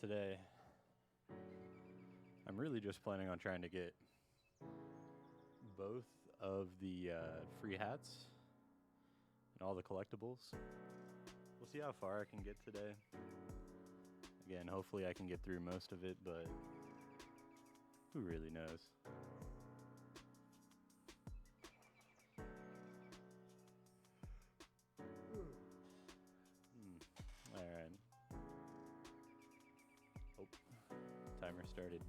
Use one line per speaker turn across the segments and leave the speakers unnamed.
today, I'm really just planning on trying to get both of the free hats and all the collectibles. We'll see how far I can get today. Again, hopefully I can get through most of it, but who really knows? Alright. Oh, timer started.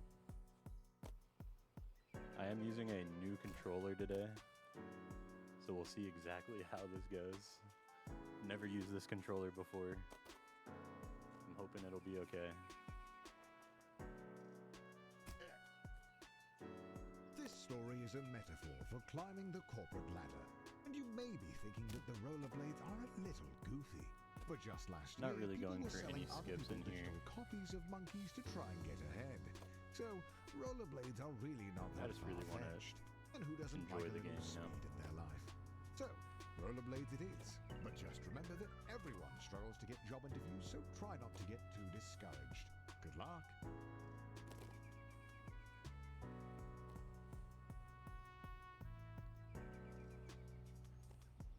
I am using a new controller today, so we'll see exactly how this goes. Never used this controller before. I'm hoping it'll be okay.
This story is a metaphor for climbing the corporate ladder, and you may be thinking that the rollerblades are a little goofy. But just last year,
Not really
people
going
were
for
selling
any
other
skips in
people's
here.
digital copies of monkeys to try and get ahead. So rollerblades are really not
I
that
just really wanna
far-fetched. And who doesn't
enjoy
like a
the
little
game,
speed in their life? So, rollerblades it is. But just remember that everyone struggles to get job interviews, so try not to get too discouraged. Good luck.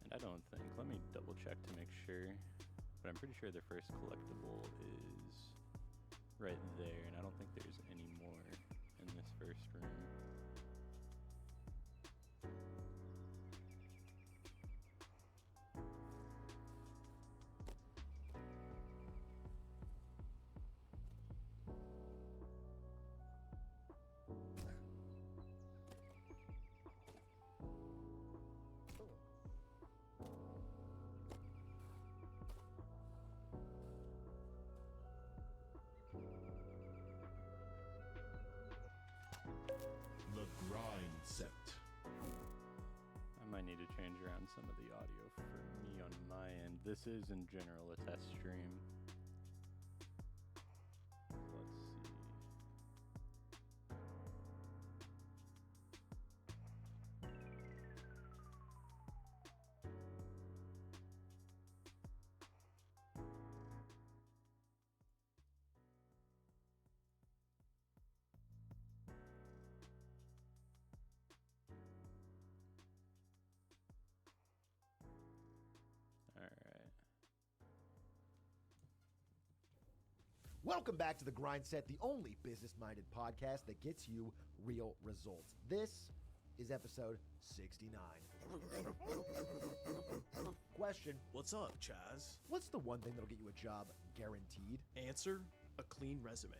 And I don't think, let me double check to make sure, but I'm pretty sure the first collectible is right there, and I don't think there's any more in this first room.
The grind set.
I might need to change around some of the audio for me on my end. This is in general a test stream. Let's see. All right.
Welcome back to The Grind Set, the only business-minded podcast that gets you real results. This is episode 69. Question,
What's up, Chaz?
what's the one thing that'll get you a job guaranteed?
Answer, a clean resume.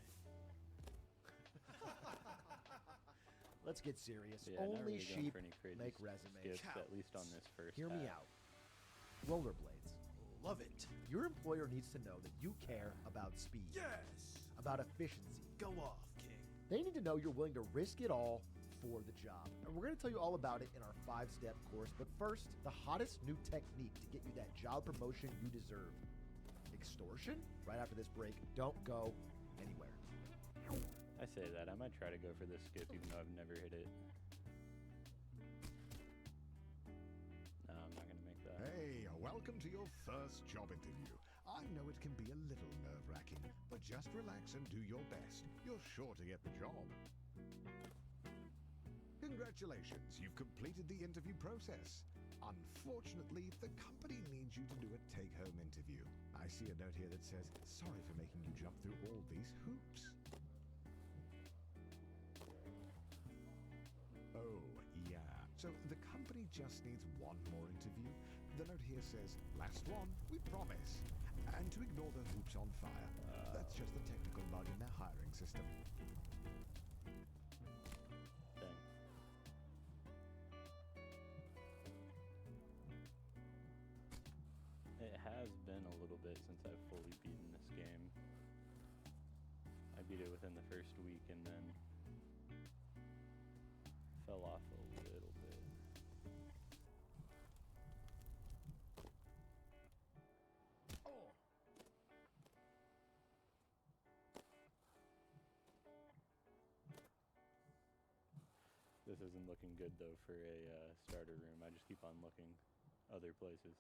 Let's get serious.
Yeah, not
Only
really going
sheep
for any crazy
make resumes.
skips, at least on this first
Hear me
half.
out. Rollerblades.
Love it.
Your employer needs to know that you care about speed,
Yes!
about efficiency.
Go off, King.
They need to know you're willing to risk it all for the job. And we're going to tell you all about it in our 5-step course. But first, the hottest new technique to get you that job promotion you deserve. Extortion? Right after this break. Don't go anywhere.
I say that. I might try to go for this skip even though I've never hit it. No, I'm not going to make that.
Hey, welcome to your first job interview. I know it can be a little nerve-wracking, but just relax and do your best. You're sure to get the job. Congratulations, you've completed the interview process. Unfortunately, the company needs you to do a take-home interview. I see a note here that says, sorry for making you jump through all these hoops. Oh, yeah. So the company just needs one more interview. The note here says, last one, we promise. And to ignore the hoops on fire. That's just a technical bug in their hiring system.
Dang. It has been a little bit since I've fully beaten this game. I beat it within the first week and then fell off a little bit. This isn't looking good though for a starter room. I just keep on looking other places.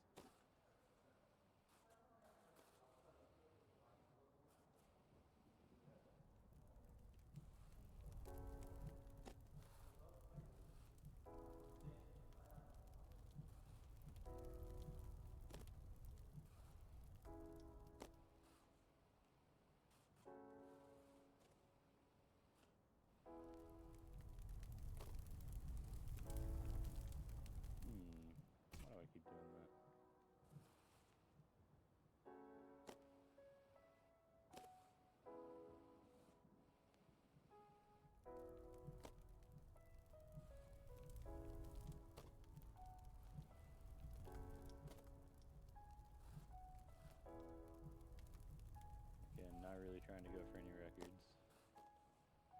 trying to go for any records.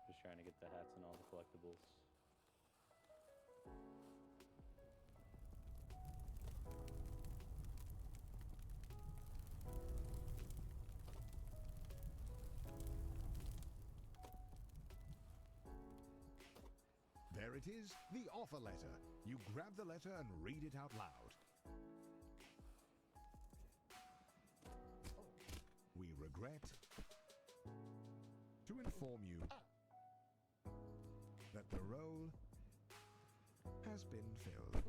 Just trying to get the hats and all the collectibles.
There it is, the offer letter. You grab the letter and read it out loud. We regret to inform you that the role has been filled.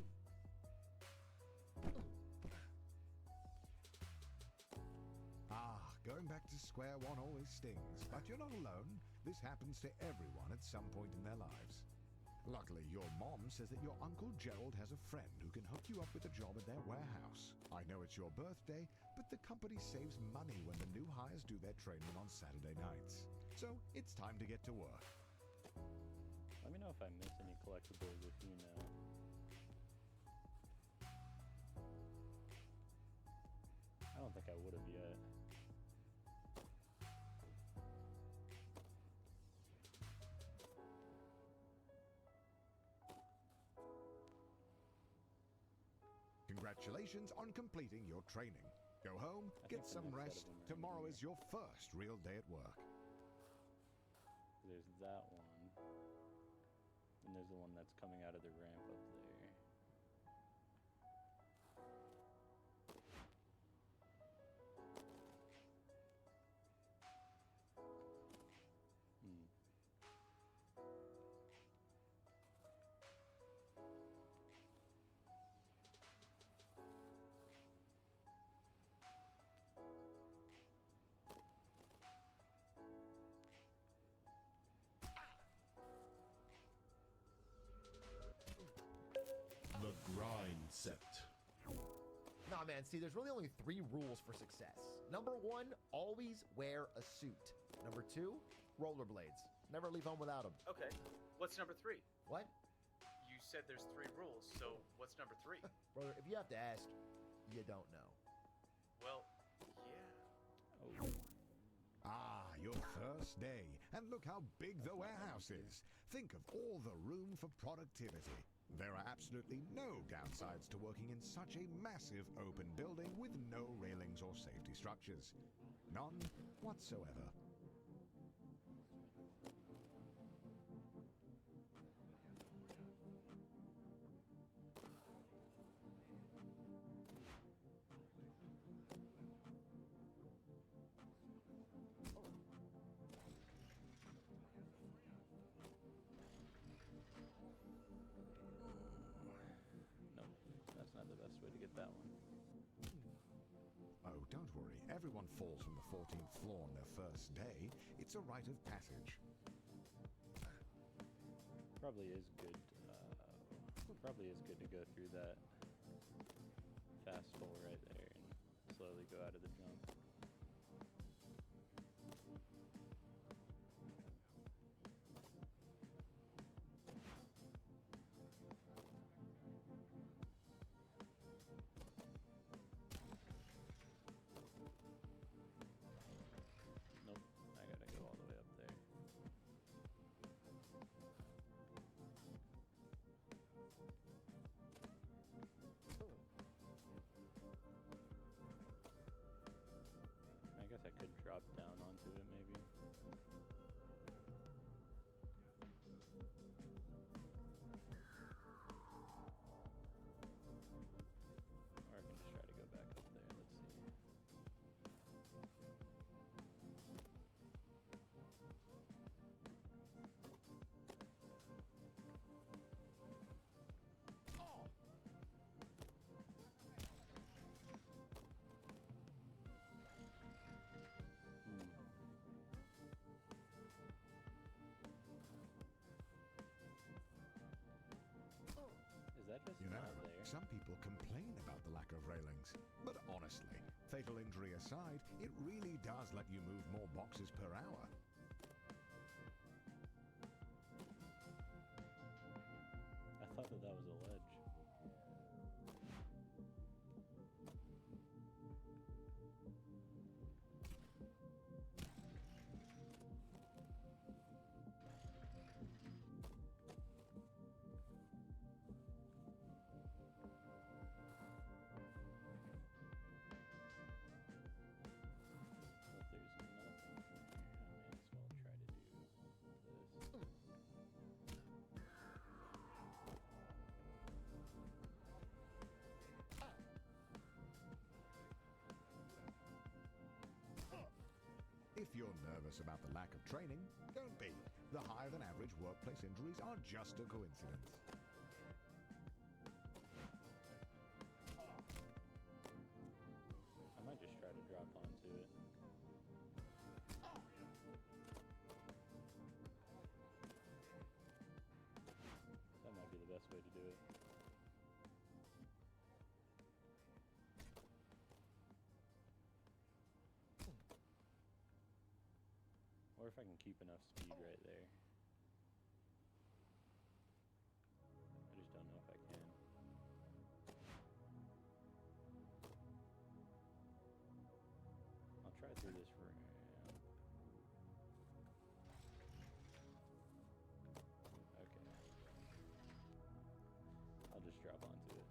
Going back to square one always stings, but you're not alone. This happens to everyone at some point in their lives. Luckily, your mom says that your Uncle Gerald has a friend who can hook you up with a job at their warehouse. I know it's your birthday, but the company saves money when the new hires do their training on Saturday nights. So, it's time to get to work.
Let me know if I miss any collectibles if you know. I don't think I would have yet.
Congratulations on completing your training. Go home,
I
get
think the
some
next
rest.
set of them are
Tomorrow
in
is your first real day at work.
There's that one. And there's the one that's coming out of the ramp up there. Hmm.
The grind set.
Nah, man, see, there's really only 3 rules for success. Number 1, always wear a suit. Number 2, rollerblades. Never leave home without them.
Okay, what's number 3?
What?
You said there's 3 rules, so what's number 3?
Brother, if you have to ask, you don't know.
Well, yeah.
Oh.
Your first day. And look how big the warehouse is. Think of all the room for productivity. There are absolutely no downsides to working in such a massive open building with no railings or safety structures. None whatsoever.
Nope, that's not the best way to get that one.
Oh, don't worry. Everyone falls from the 14th floor on their first day. It's a rite of passage.
Probably is good. Probably is good to go through that fast hole right there and slowly go out of the jump. Nope, I gotta go all the way up there. I guess I could drop down onto it maybe. Or I can just try to go back up there. Let's see. Hmm. Is that just
You know,
not there?
some people complain about the lack of railings. But honestly, fatal injury aside, it really does let you move more boxes per hour.
I thought that was a ledge.
If you're nervous about the lack of training, don't be. The higher than average workplace injuries are just a coincidence.
I might just try to drop onto it. That might be the best way to do it. Or if I can keep enough speed right there. I just don't know if I can. I'll try through this ramp. Okay. I'll just drop onto it.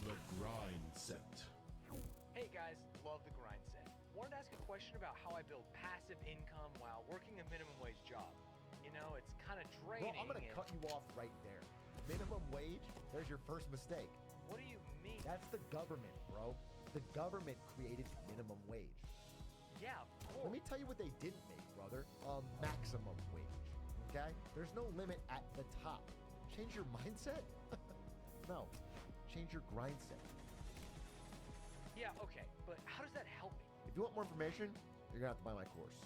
The grind set.
Hey guys, love the grind set. Wanted to ask a question about how I build passive income while working a minimum wage job. You know, it's kind of
Bro,
draining.
I'm going to cut you off right there. Minimum wage, there's your first mistake.
What do you mean?
That's the government, bro. The government created minimum wage.
Yeah, of
Let me
course.
tell you what they didn't make, brother. A maximum wage. Okay? There's no limit at the top. Change your mindset? No. Change your grind set.
Yeah, okay, but how does that help me?
If you want more information, you're going to have to buy my course.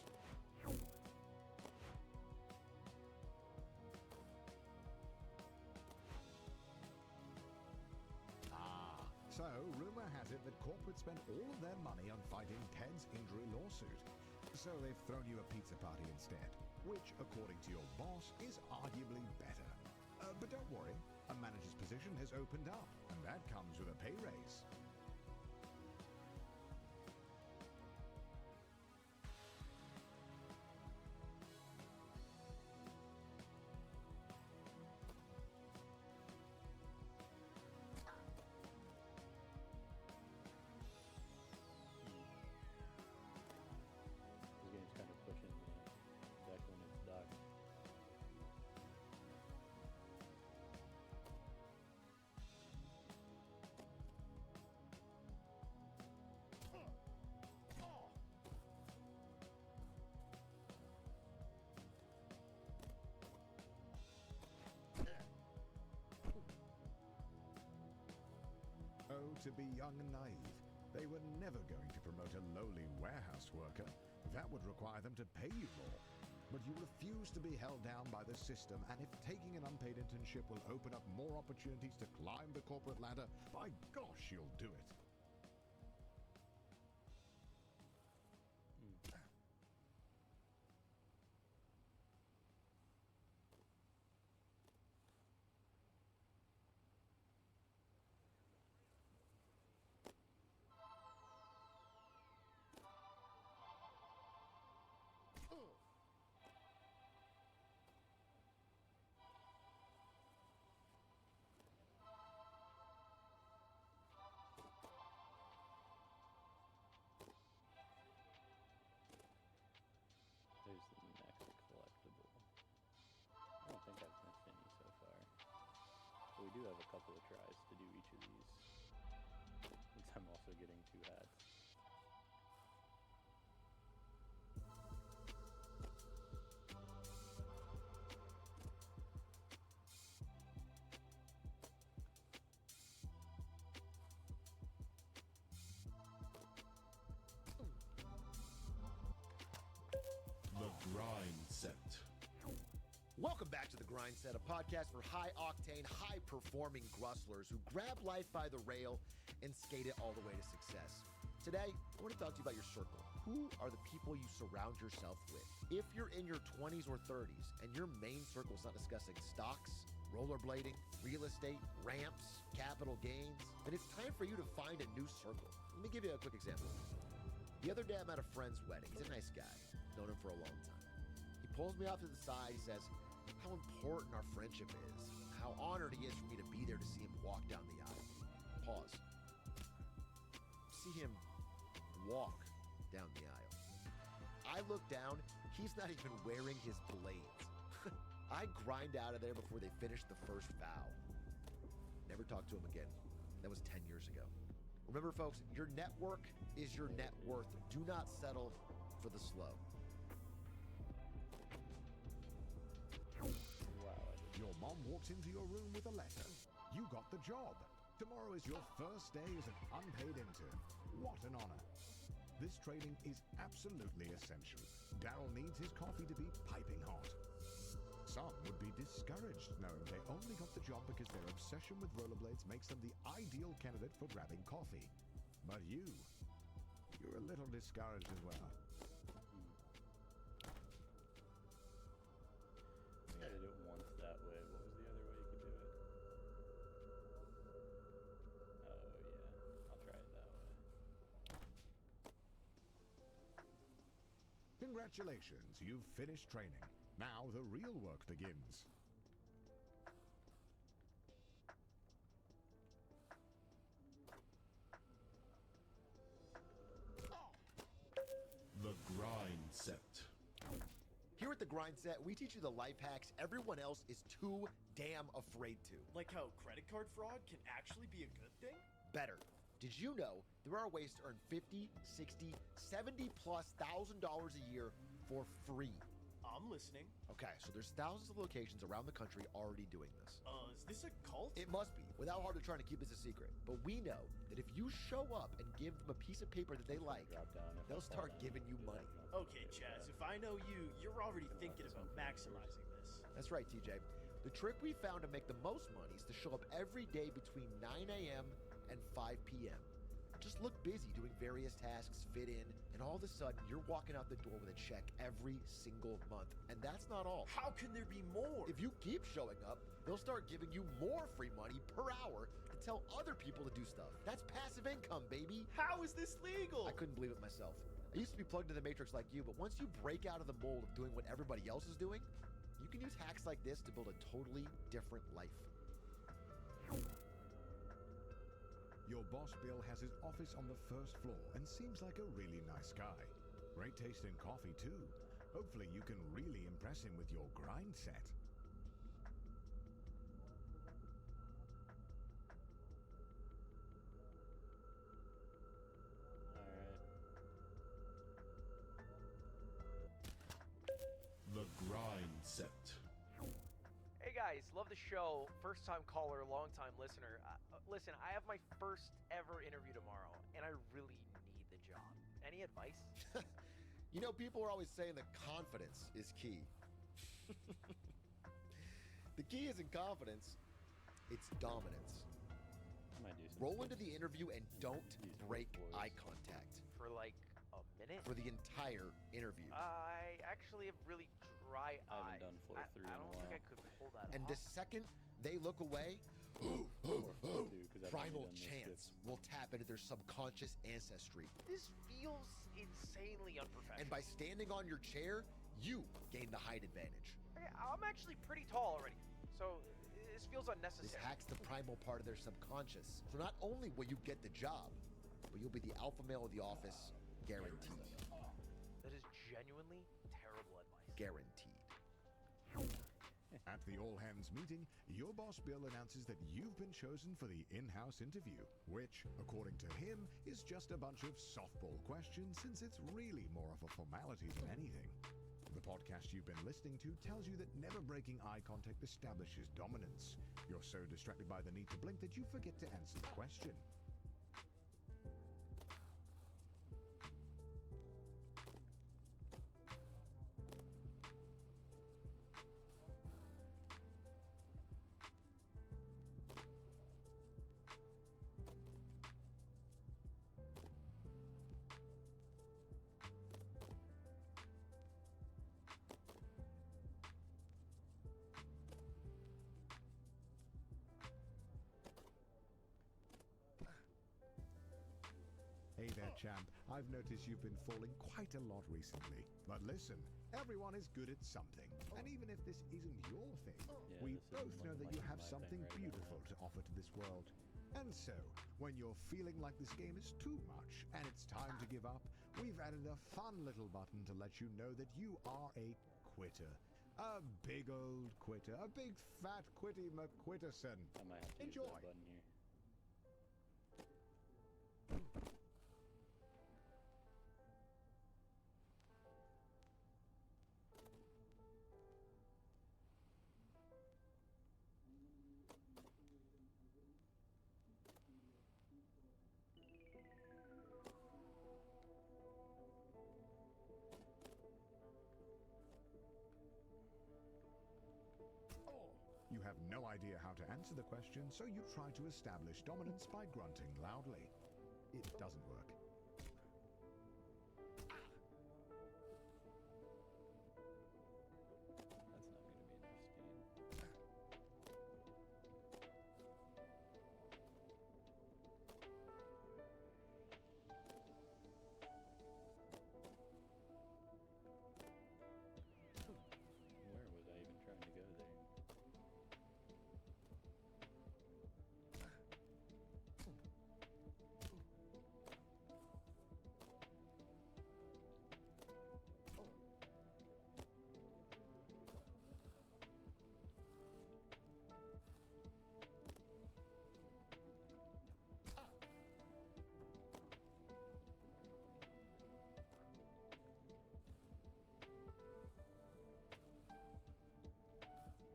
So, rumor has it that corporates spend all of their money on fighting Ted's injury lawsuit. So they've thrown you a pizza party instead, which, according to your boss, is arguably better. But don't worry, a manager's position has opened up, and that comes with a pay raise.
This game's kind of pushing the deck when it's docked.
Oh, to be young and naive. They were never going to promote a lowly warehouse worker. That would require them to pay you more. But you refuse to be held down by the system, and if taking an unpaid internship will open up more opportunities to climb the corporate ladder, by gosh, you'll do it.
There's the next collectible. I don't think I've missed any so far. But we do have a couple of tries to do each of these. Since I'm also getting 2 hats.
The grind set.
Welcome back to The Grind Set, a podcast for high-octane, high-performing grustlers who grab life by the rail and skate it all the way to success. Today, I want to talk to you about your circle. Who are the people you surround yourself with? If you're in your 20s or 30s and your main circle is not discussing stocks, rollerblading, real estate, ramps, capital gains, then it's time for you to find a new circle. Let me give you a quick example. The other day, I'm at a friend's wedding. He's a nice guy. Known him for a long time. He pulls me off to the side. He says how important our friendship is, how honored he is for me to be there to see him walk down the aisle. Pause. walk down the aisle. I look down, he's not even wearing his blades. I grind out of there before they finish the first vow. Never talk to him again. That was 10 years ago. Remember, folks, your network is your net worth. Do not settle for the slow.
Your mom walks into your room with a letter. You got the job. Tomorrow is your first day as an unpaid intern. What an honor. This training is absolutely essential. Daryl needs his coffee to be piping hot. Some would be discouraged knowing they only got the job because their obsession with rollerblades makes them the ideal candidate for grabbing coffee. But you're a little discouraged as well.
I did it once that way. What was the other way you could do it? Oh, yeah. I'll try it that way.
Congratulations, you've finished training. Now the real work begins.
The grind set.
Here at the Grind Set, we teach you the life hacks everyone else is too damn afraid to.
Like how credit card fraud can actually be a good thing?
Better. Did you know there are ways to earn $50, $60, $70+ thousand a year for free?
I'm listening.
Okay, so there's thousands of locations around the country already doing this.
Is this a cult?
It must be, without hard to trying to keep this a secret. But we know that if you show up and give them a piece of paper that they like,
Drop down. If I
they'll
fall
start
down,
giving you
do
money.
that.
Okay, Chaz, if I know you, you're already thinking about maximizing this.
That's right, TJ. The trick we found to make the most money is to show up every day between 9 a.m. and 5 p.m. Just look busy doing various tasks, fit in, and all of a sudden you're walking out the door with a check every single month. And that's not all.
How can there be more?
If you keep showing up, they'll start giving you more free money per hour to tell other people to do stuff. That's passive income, baby.
How is this legal?
I couldn't believe it myself. I used to be plugged into the Matrix like you, but once you break out of the mold of doing what everybody else is doing, you can use hacks like this to build a totally different life.
Your boss Bill has his office on the first floor and seems like a really nice guy. Great taste in coffee too. Hopefully you can really impress him with your grind set.
Alright.
The grind set.
Hey guys, love the show. First time caller, long time listener. Listen, I have my first ever interview tomorrow, and I really need the job. Any advice?
You know, people are always saying that confidence is key. The key isn't confidence, it's dominance.
I might do some
Roll
skips.
into the interview and don't
Use
break
voice.
eye contact
For like a minute?
for the entire interview.
I actually have really dry
I
eyes.
haven't done floor 3
I
in a
don't think I
while.
could pull that
And
off.
the second they look away, primal chance will tap into their subconscious ancestry.
This feels insanely unprofessional.
And by standing on your chair, you gain the height advantage.
Okay, I'm actually pretty tall already, so this feels
This
unnecessary.
hacks the primal part of their subconscious. So not only will you get the job, but you'll be the alpha male of the office, guaranteed.
That is genuinely terrible advice.
Guaranteed.
At the all-hands meeting, your boss Bill announces that you've been chosen for the in-house interview, which, according to him, is just a bunch of softball questions since it's really more of a formality than anything. The podcast you've been listening to tells you that never breaking eye contact establishes dominance. You're so distracted by the need to blink that you forget to answer the question. Hey there, champ. I've noticed you've been falling quite a lot recently. But listen, everyone is good at something. And even if this isn't your thing,
Yeah,
we
this
both
isn't
know that
looking
you
like
have
my
something
thing right
beautiful
now.
to offer to this world. And And so, when you're feeling like this game is too much and it's time to give up, we've added a fun little button to let you know that you are a quitter. A big old quitter. A big fat quitty McQuitterson.
I might have to use
Enjoy.
that button here.
You have no idea how to answer the question, so you try to establish dominance by grunting loudly. It doesn't work.
That's not going to be enough speed. Where was I even trying to go there?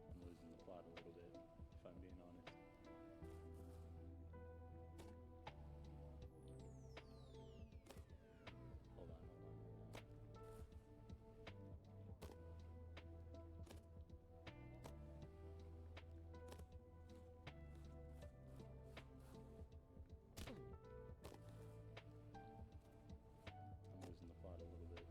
I'm losing the plot a little bit, if I'm being honest. Hold on. I'm losing the plot a little bit.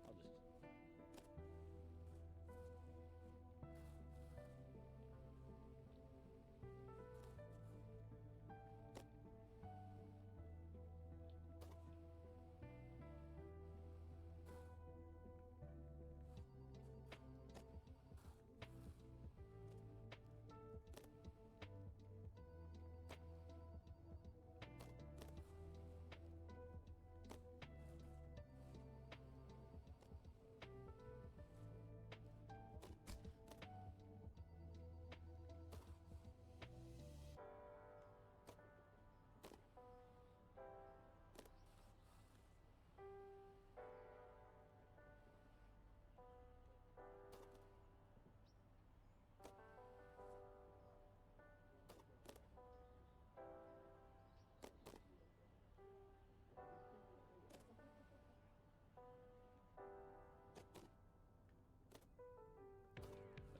I'll just.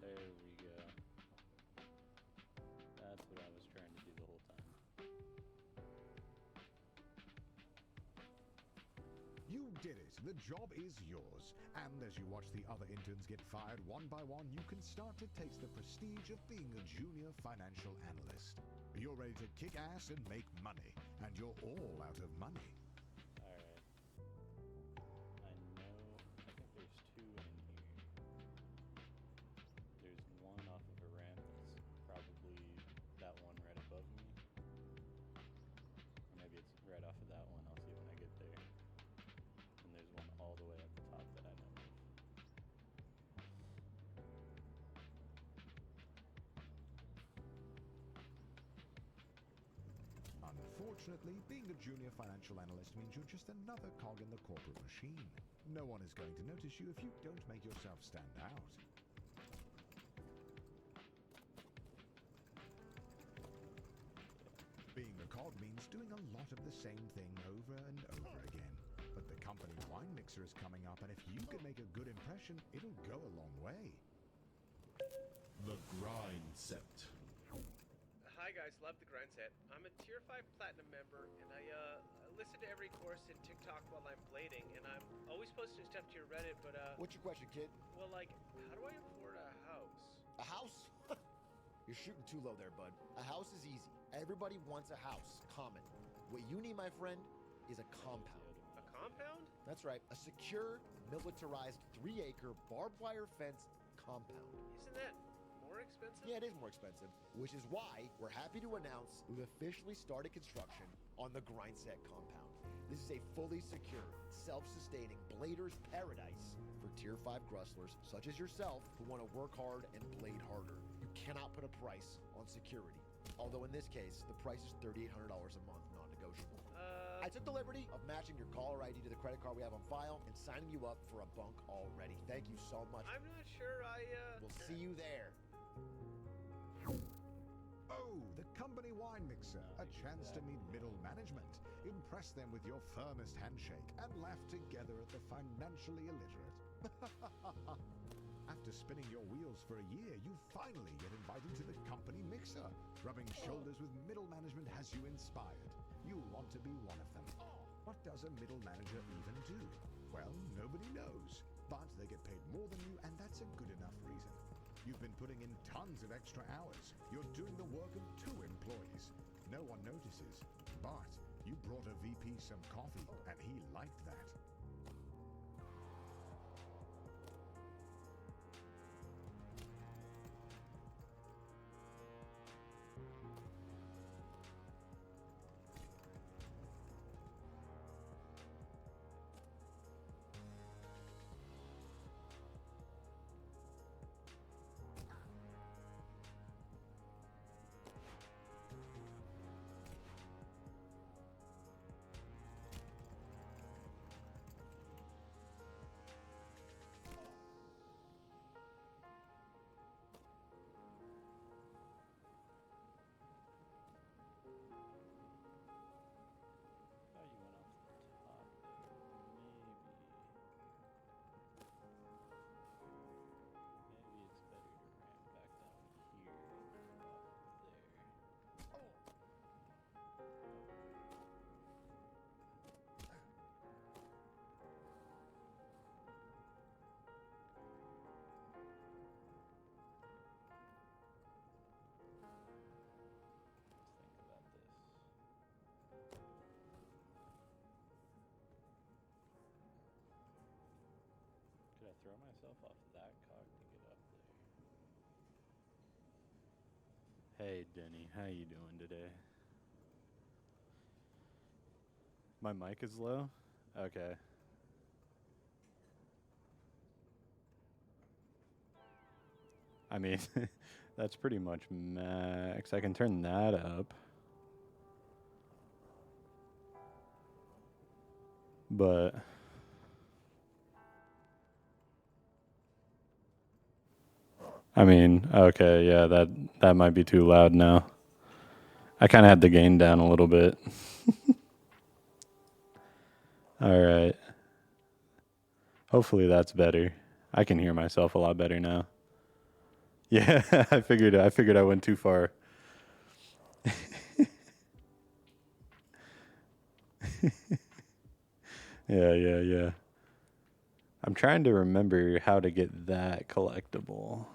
There we go. That's what I was trying to do the whole time.
You did it. The job is yours. And as you watch the other interns get fired one by one, you can start to taste the prestige of being a junior financial analyst. You're ready to kick ass and make money. And you're all out of money.
Alright. I think there's two in here. There's one off of a ramp that's probably that one right above me. Or maybe it's right off of that one. I'll see when I get there. And there's one all the way at the top that I know of.
Unfortunately, being a junior financial analyst means you're just another cog in the corporate machine. No one is going to notice you if you don't make yourself stand out. Being a cog means doing a lot of the same thing over and over again. But the company wine mixer is coming up, and if you can make a good impression, it'll go a long way.
The grind set.
Hi guys, love the grind set. I'm a tier 5 platinum member, and I listen to every course in TikTok while I'm blading, and I'm always posting stuff to your Reddit, but
What's your question, kid?
well, like, how do I afford a house?
A house? You're shooting too low there, bud. A house is easy. Everybody wants a house. Common. What you need, my friend, is a compound.
A compound?
That's right, a secure, militarized 3-acre barbed wire fence compound.
Isn't that more expensive?
Yeah, it is more expensive, which is why we're happy to announce we've officially started construction on the Grindset compound. This is a fully secure, self-sustaining blader's paradise for Tier 5 grustlers such as yourself who want to work hard and blade harder. You cannot put a price on security. Although in this case, the price is $3,800 a month, non-negotiable. I took the liberty of matching your caller ID to the credit card we have on file and signing you up for a bunk already. Thank you so much.
I'm not sure
We'll see you there.
Oh, the company wine mixer. A chance to meet middle management. Impress them with your firmest handshake and laugh together at the financially illiterate. After spinning your wheels for a year, you finally get invited to the company mixer. Rubbing shoulders with middle management has you inspired. You'll want to be one of them. What does a middle manager even do? Well, nobody knows. But they get paid more than you, and that's a good enough reason. You've been putting in tons of extra hours. You're doing the work of 2 employees. No one notices. But you brought a VP some coffee, and he liked that.
Could I throw myself off that cog to get up there? Hey, Denny, how you doing today? My mic is low? Okay. I mean, that's pretty much max. I can turn that up. But I mean, okay, yeah, that might be too loud now. I kind of had the gain down a little bit. All right. Hopefully that's better. I can hear myself a lot better now. Yeah, I figured I went too far. Yeah. I'm trying to remember how to get that collectible.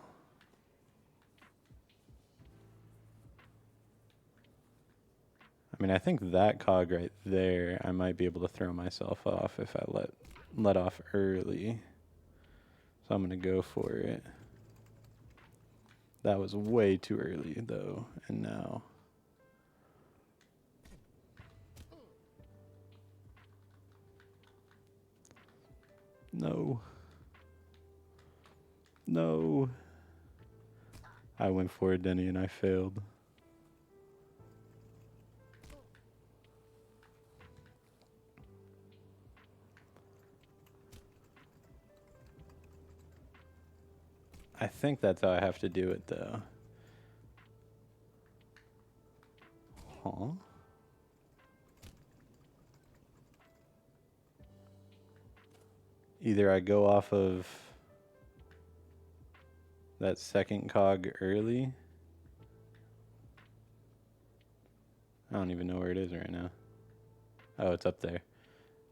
I mean, I think that cog right there, I might be able to throw myself off if I let off early. So I'm going to go for it. That was way too early, though, and now. No. I went for it, Denny, and I failed. I think that's how I have to do it, though. Huh? Either I go off of that second cog early. I don't even know where it is right now. Oh, it's up there.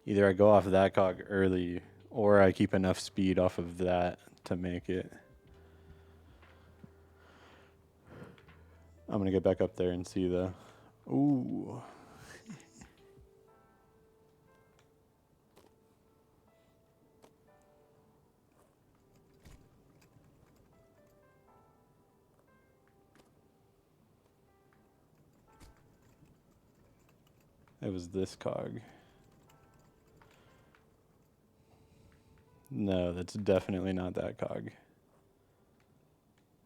Either I go off of that cog early, or I keep enough speed off of that to make it. I'm going to get back up there and see the... Ooh. It was this cog. No, that's definitely not that cog.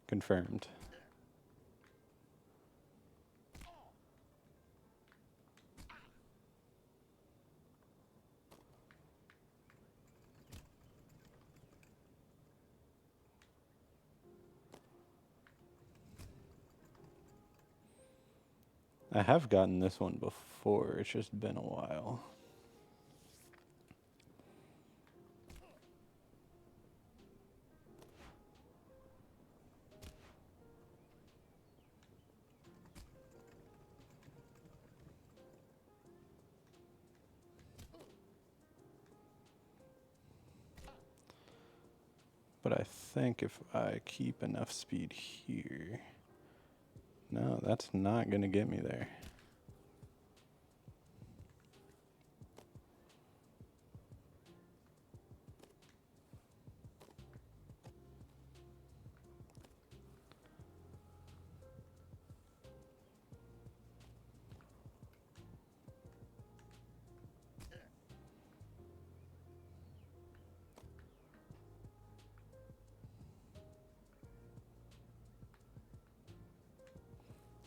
Confirmed. I have gotten this one before, it's just been a while. But I think if I keep enough speed here... No, that's not going to get me there.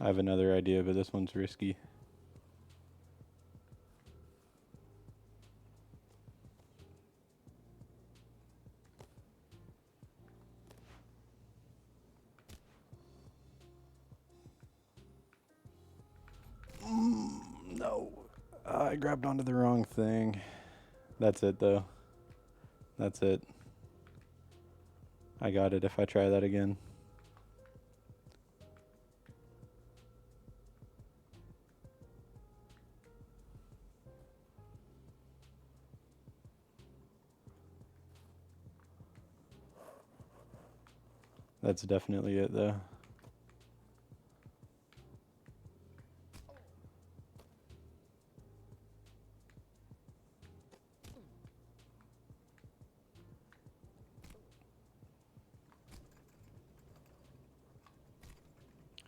I have another idea, but this one's risky. No. I grabbed onto the wrong thing. That's it, though. That's it. I got it if I try that again. That's definitely it, though.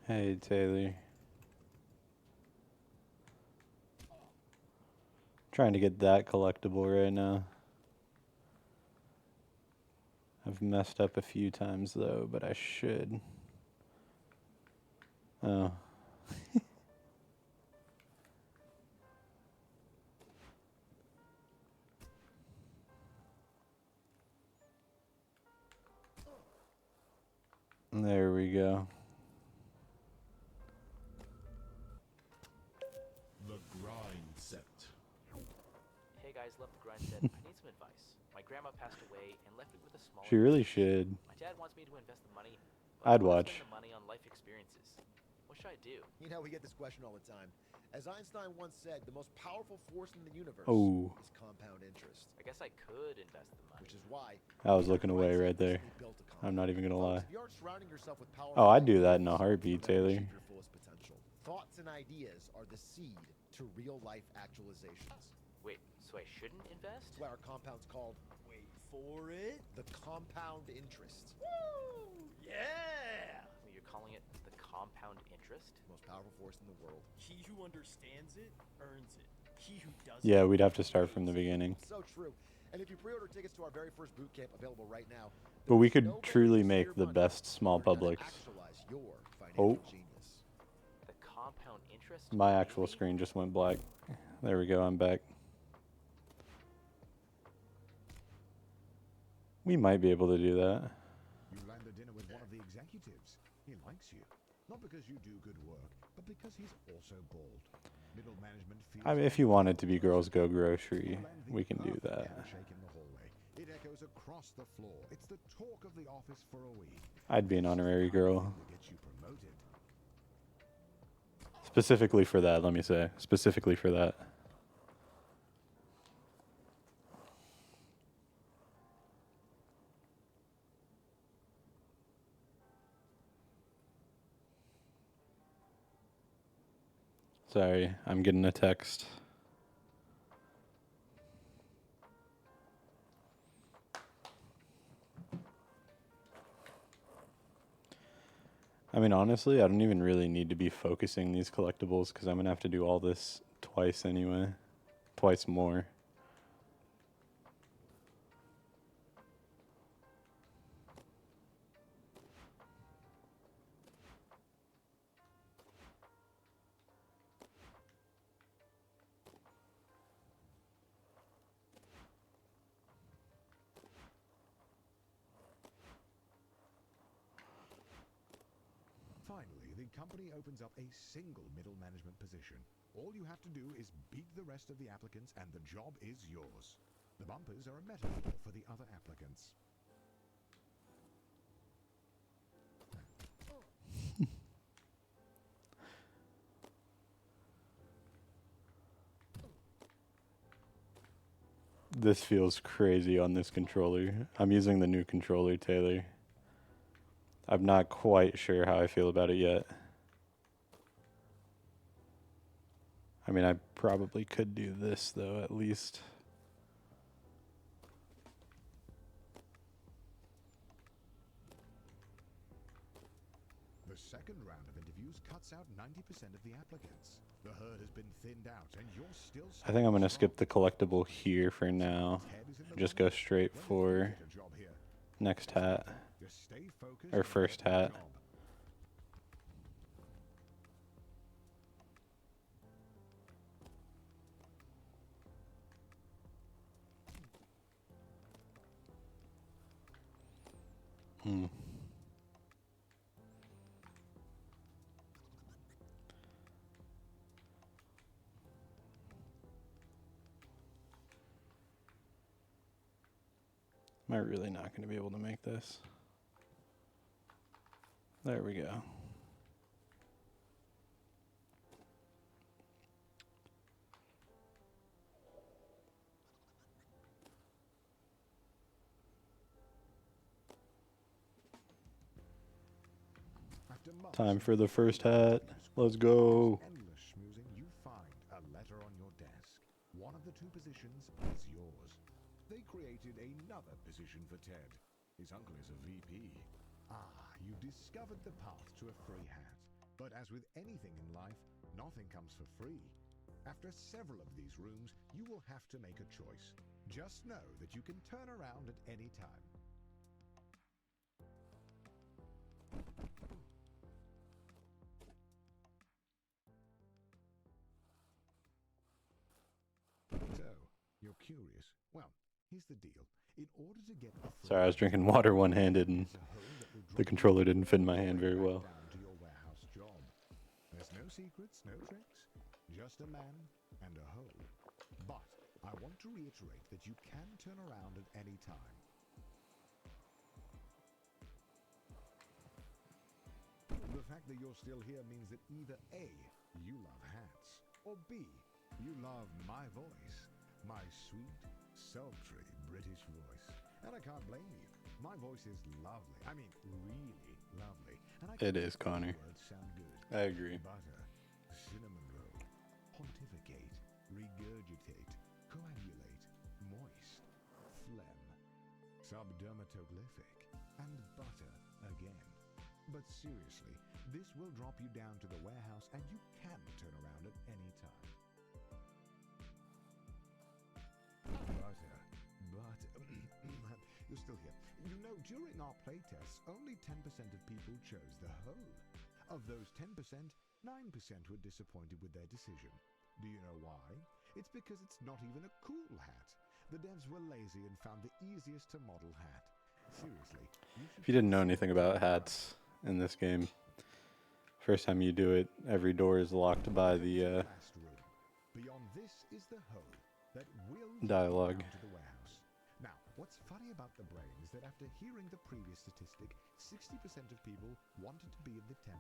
Hey, Taylor. Trying to get that collectible right now. I've messed up a few times, though, but I should. Oh. There we go.
The grind set.
Hey guys, love the grind set. I need some advice. My grandma passed away and left me with a small.
She really should.
My dad wants me to invest the money. But
I'd
I wanna
watch.
spend the money on life experiences. What should I do?
You know, we get this question all the time. As Einstein once said, the most powerful force in the universe
Oh.
is compound interest.
I guess I could invest the money.
Which is why
I was looking away right there. I'm not even gonna lie.
If you aren't surrounding yourself with powerful
Oh, I'd do that in a
individuals,
heartbeat,
you'll never
Taylor.
achieve your fullest potential. Thoughts and ideas are the seed to real life actualizations.
Wait, so I shouldn't invest?
That's why our compound's called
Wait for it.
the compound interest.
Woo! Yeah!
Well, you're calling it the compound interest?
Most powerful force in the world.
He who understands it earns it. He who doesn't.
Yeah, we'd have to start from the beginning.
So true. And if you pre-order tickets to our very first boot camp available right now,
But we
there's
could
no better
truly
use of
make
your
the
money
best small
in order to
publics.
actualize your financial
Oh.
genius.
The compound interest?
My actual
Really?
screen just went black. There we go, I'm back. We might be able to do that.
You land a dinner with one of the executives. He likes you. Not because you do good work, but because he's also bald. Middle management feels
I mean, if you want it to be Girls Go Grocery, we can do
perfect
that.
handshake in the hallway. It echoes across the floor. It's the talk of the office for a week.
I'd be an honorary girl.
That gets you promoted.
Specifically for that, let me say. Specifically for that. Sorry, I'm getting a text. I mean, honestly, I don't even really need to be focusing these collectibles because I'm going to have to do all this twice anyway. Twice more.
Finally, the company opens up a single middle management position. All you have to do is beat the rest of the applicants and the job is yours. The bumpers are a metaphor for the other applicants.
This feels crazy on this controller. I'm using the new controller, Taylor. I'm not quite sure how I feel about it yet. I mean, I probably could do this, though, at least.
The second round of interviews cuts out 90% of the applicants. The herd has been thinned out, and you're still...
I think I'm going to skip the collectible here for now. And just go straight for next hat.
Just stay focused
Or
and
first
get the
hat.
job.
Hmm. Am I really not going to be able to make this? There we go.
After months
Time
of
for the first hat.
interviews,
Let's go.
endless schmoozing, you find a letter on your desk. One of the two positions is yours. They created another position for Ted. His uncle is a VP. You've discovered the path to a free hat. But as with anything in life, nothing comes for free. After several of these rooms, you will have to make a choice. Just know that you can turn around at any time. So, you're curious. Well, here's the deal. In order to get a free
Sorry, I was drinking water one-handed and
it's a home that will
the
drop
controller
you
didn't fit in my hand very
right
well.
down to your warehouse job. There's no secrets, no tricks, just a man and a hoe. But I want to reiterate that you can turn around at any time. The fact that you're still here means that either A, you love hats, or B, you love my voice, my sweet, sultry British voice. And I can't blame you. My voice is lovely. I mean, really lovely. And I
It
can
is,
make the
Connor.
words sound good.
I agree.
Butter, cinnamon roll, pontificate, regurgitate, coagulate, moist, phlegm, subdermatoglyphic, and butter again. But seriously, this will drop you down to the warehouse and you can turn around at any time. Butter, you're still here. You know, during our playtests, only 10% of people chose the hoe. Of those 10%, 9% were disappointed with their decision. Do you know why? It's because it's not even a cool hat. The devs were lazy and found the easiest to model hat. Seriously,
If you didn't know anything about hats in this game, first time you do it, every door is locked by the
last room. Beyond this is the hoe that will
dialogue.
down to the warehouse. Now, what's funny about the brain is that after hearing the previous statistic, 60% of people wanted to be in the 10%.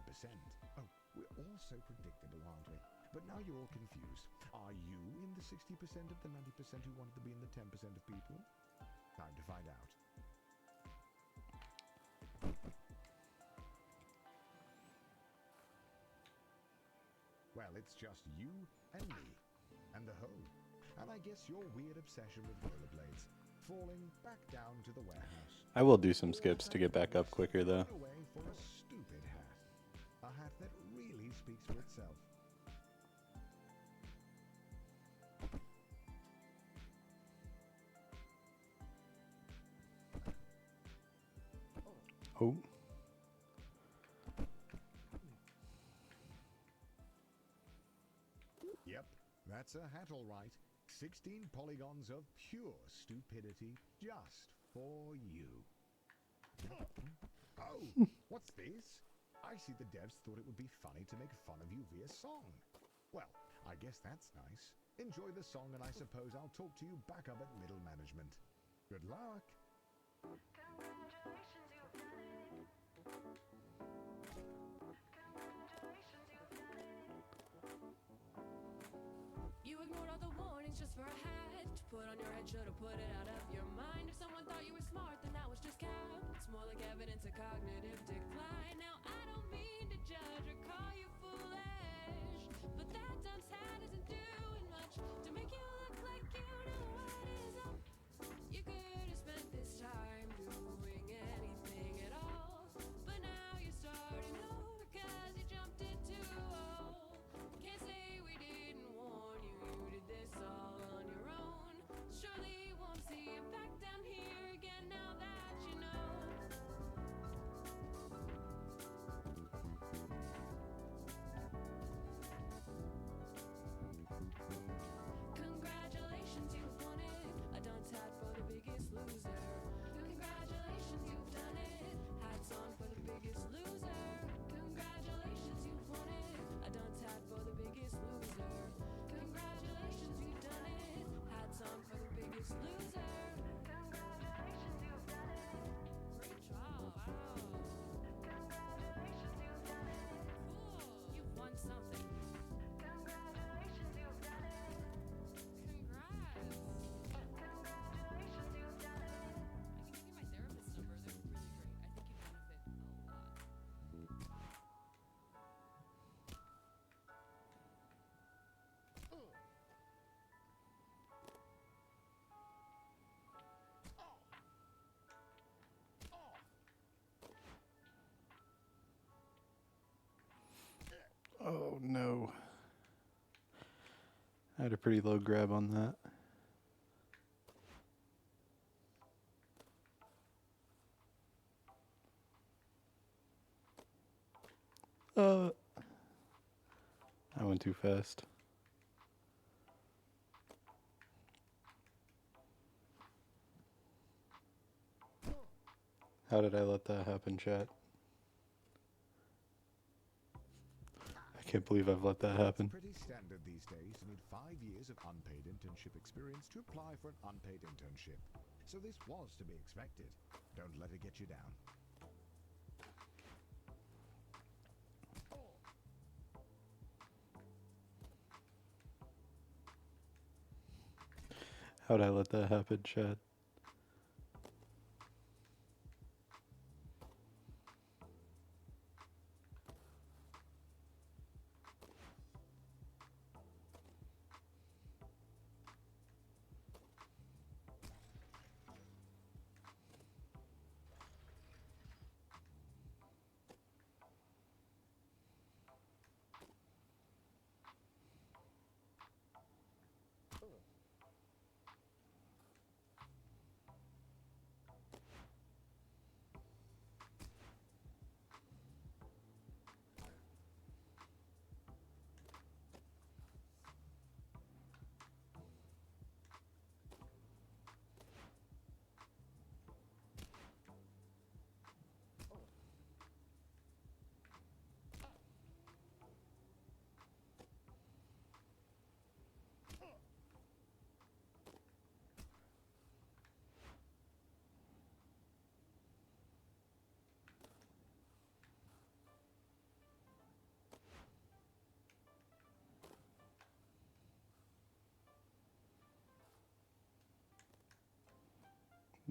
Oh, we're all so predictable, aren't we? But now you're all confused. Are you in the 60% of the 90% who wanted to be in the 10% of people? Time to find out. Well, it's just you and me, and the hoe. And I guess your weird obsession with rollerblades, falling back down to the warehouse.
I will do some skips to get back up quicker, though.
Run away for a stupid hat. A hat that really speaks for itself.
Oh.
Yep, that's a hat all right. 16 polygons of pure stupidity just for you. Oh, what's this? I see the devs thought it would be funny to make fun of you via song. Well, I guess that's nice. Enjoy the song, and I suppose I'll talk to you back up at middle management. Good luck.
You ignored all the warnings just for a hat to put on your head, should've put it out of your mind. If someone thought you were smart, then that was just cap. It's more like evidence of cognitive decline. Now I don't mean to judge or call you foolish, but that dunce hat isn't doing much to make you look like you know what is up. You could have spent this time doing anything at all, but now you're starting over 'cause you jumped into a hole. Can't say we didn't warn you, you did this all on your own. Surely won't see you back down here again now that you know. Congratulations, you've won it, a dunce hat for the biggest loser. Congratulations, you've done it, hats on for the biggest loser. Congratulations, you've won it, a dunce hat for the biggest loser. Congratulations, you've done it, hats on for the biggest loser. Congratulations, you've done it. Great job, wow. Congratulations, you've done it. Cool, you've won something. Congratulations, you've done it. Congrats. Congratulations, you've done it. I can give you my therapist's number. They're really great. I think you'd benefit a lot.
Oh no. I had a pretty low grab on that. I went too fast. How did I let that happen, chat? I can't believe I've let that happen.
It's pretty standard these days to need 5 years of unpaid internship experience to apply for an unpaid internship. So this was to be expected. Don't let it get you down.
How'd I let that happen, chat?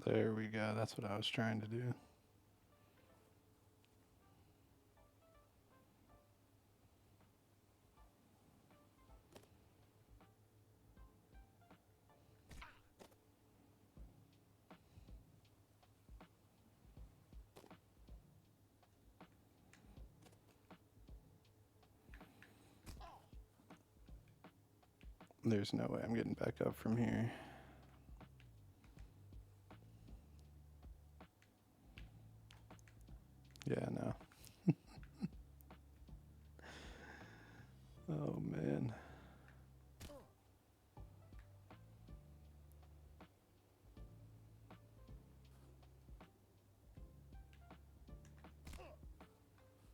There we go. That's what I was trying to do. There's no way I'm getting back up from here. Yeah, no. Oh, man.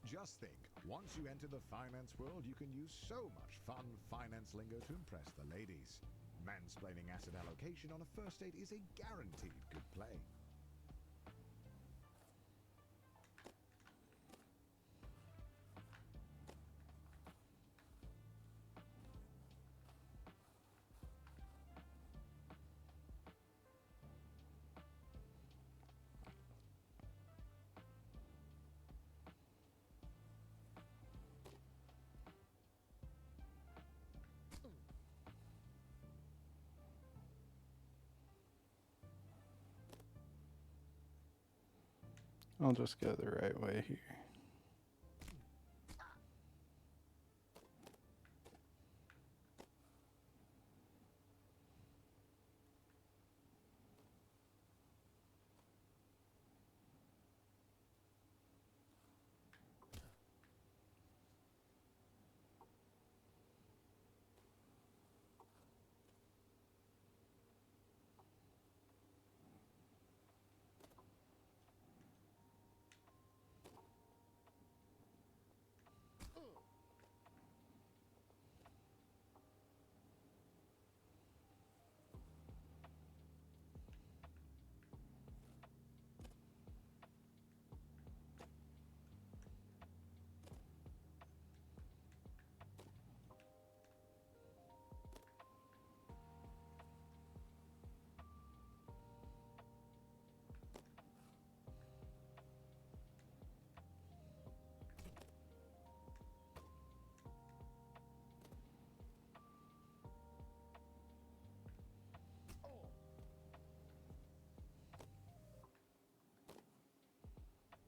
Just think, once you enter the finance world, you can use so much fun finance lingo to impress the ladies. Mansplaining asset allocation on a first date is a guaranteed good play.
I'll just go the right way here.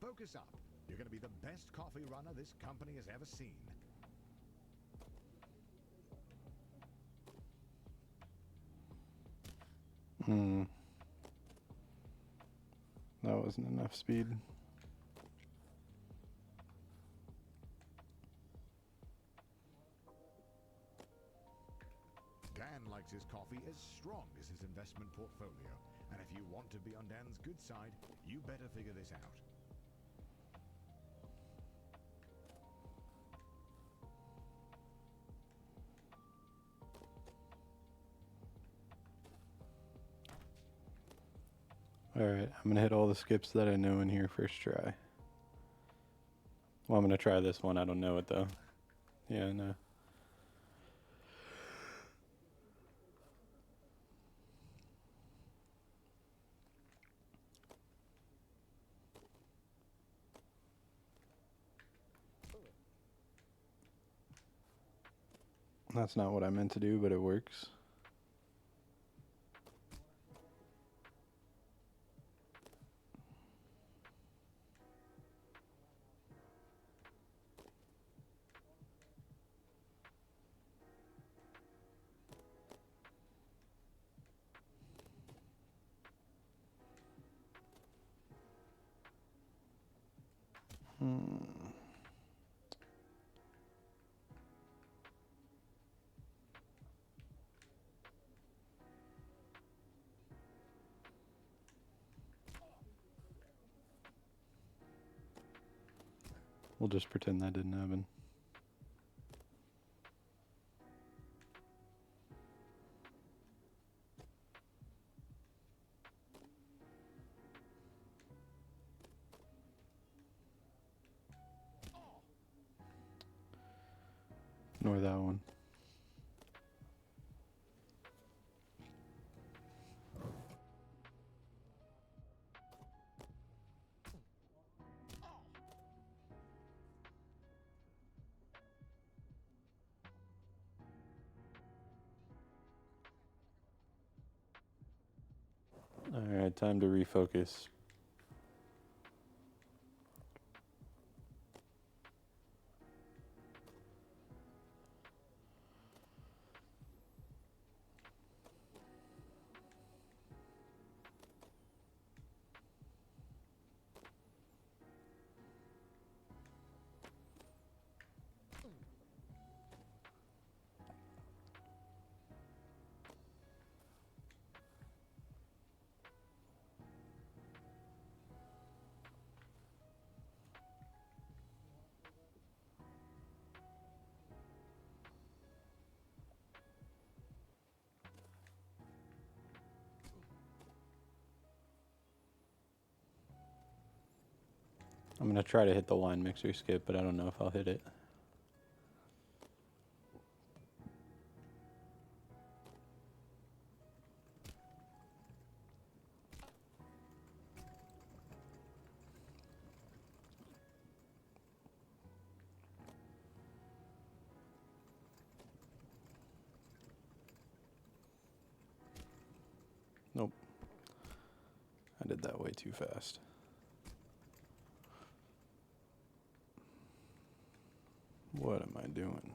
Focus up. You're going to be the best coffee runner this company has ever seen.
That wasn't enough speed.
Dan likes his coffee as strong as his investment portfolio. And if you want to be on Dan's good side, you better figure this out.
Alright, I'm gonna hit all the skips that I know in here first try. Well, I'm gonna try this one. I don't know it though. Yeah, no. That's not what I meant to do, but it works. We'll just pretend that didn't happen. Ignore that one. Alright, time to refocus. I'm going to try to hit the line mixer skip, but I don't know if I'll hit it. Nope. I did that way too fast. What am I doing?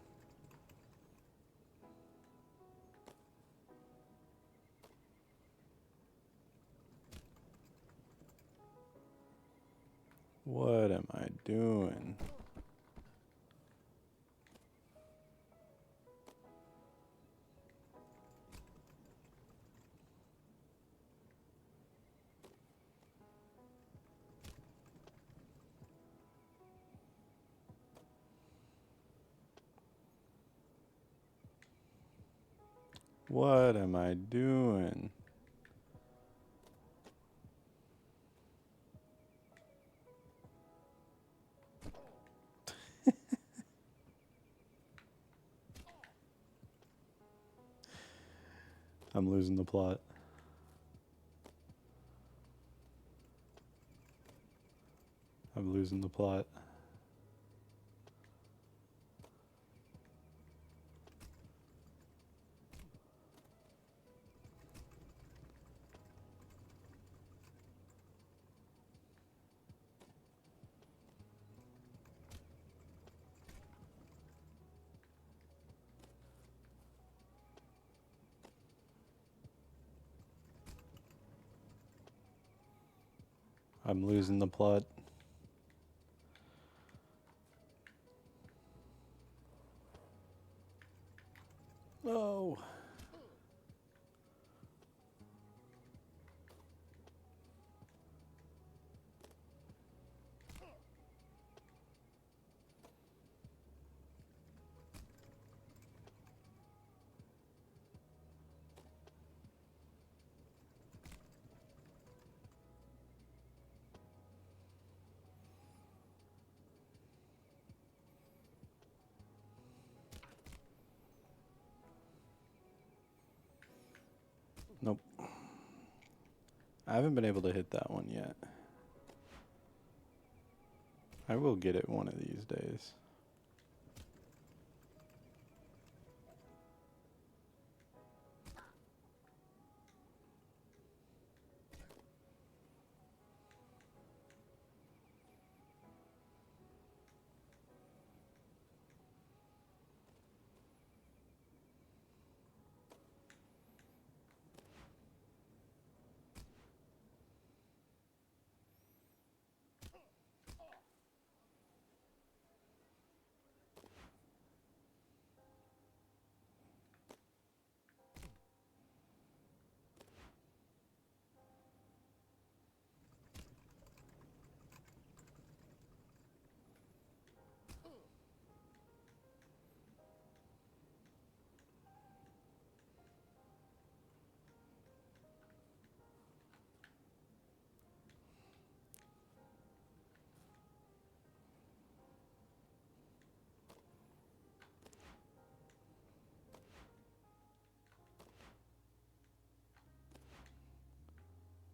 What am I doing? What am I doing? I'm losing the plot. I'm losing the plot. I'm losing the plot. No. Nope. I haven't been able to hit that one yet. I will get it one of these days.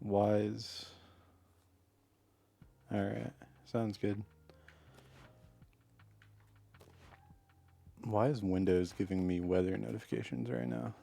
Wise. Alright. Sounds good. Why is Windows giving me weather notifications right now?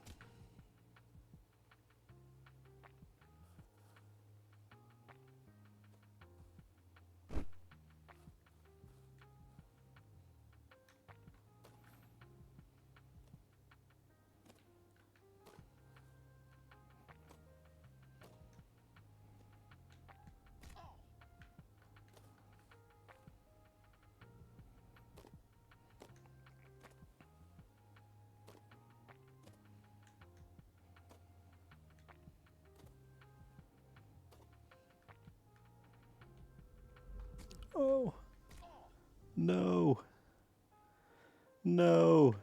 Oh. No. No.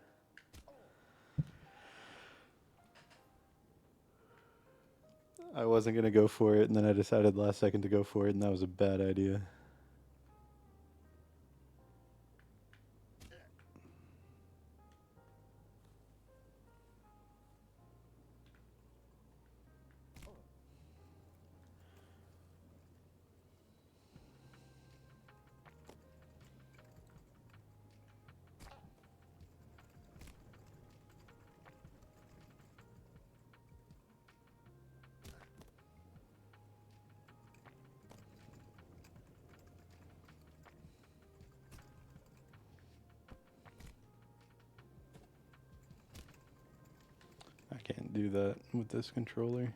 I wasn't going to go for it, and then I decided last second to go for it, and that was a bad idea. do that with this controller.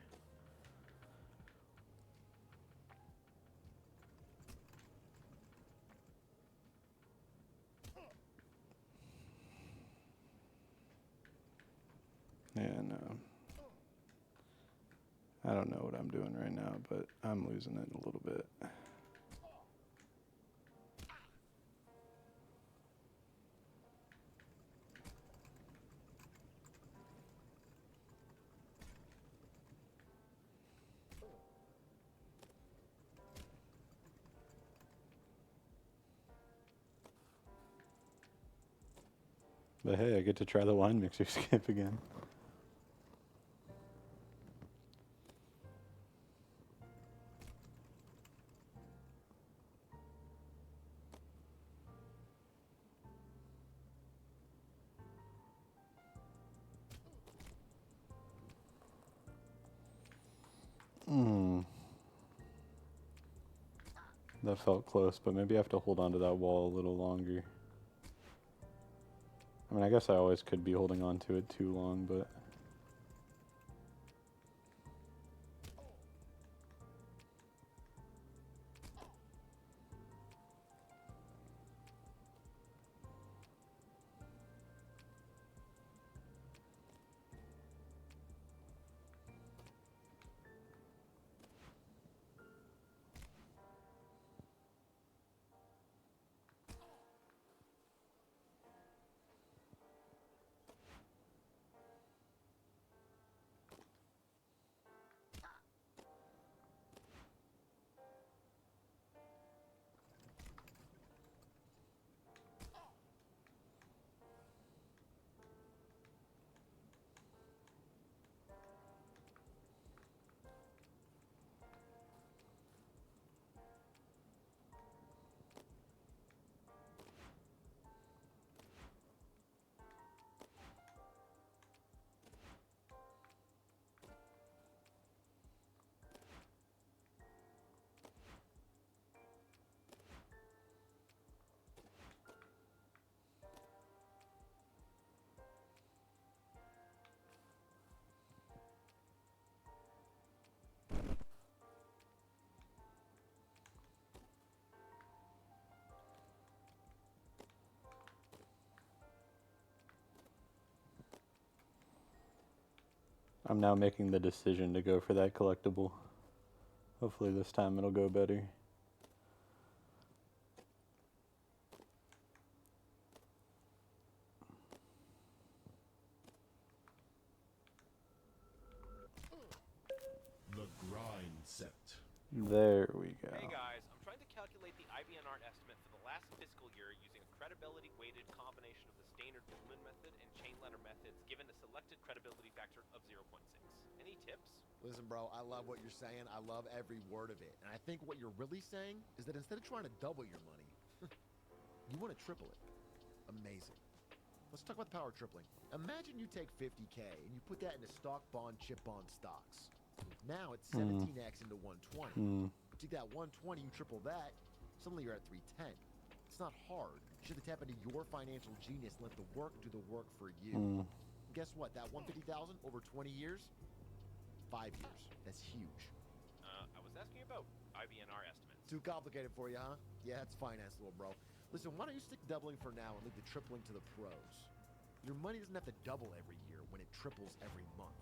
Yeah, no. I don't know what I'm doing right now, but I'm losing it a little bit. But hey, I get to try the wine mixer skip again. That felt close, but maybe I have to hold on to that wall a little longer. I mean, I guess I always could be holding on to it too long, but... I'm now making the decision to go for that collectible. Hopefully this time it'll go better.
The grind set.
There we go.
Hey guys, I'm trying to calculate the IBNR estimate for the last fiscal year using a credibility-weighted combination of the Stainer-Doolman method and chain letter methods given a selected credibility factor of 0.6. Any tips?
Listen, bro, I love what you're saying. I love every word of it. And I think what you're really saying is that instead of trying to double your money, you want to triple it. Amazing. Let's talk about the power of tripling. Imagine you take 50K and you put that into stock, bond, chip bond stocks. Now it's 17x into 120. Take that 120, you triple that, suddenly you're at 310. It's not hard. You should tap into your financial genius and let the work do the work for you. And guess what? That 150,000 over 20 years, 5 years. That's huge.
I was asking about IBNR estimates.
Too complicated for you, huh? Yeah, that's finance, little bro. Listen, why don't you stick doubling for now and leave the tripling to the pros? Your money doesn't have to double every year when it triples every month.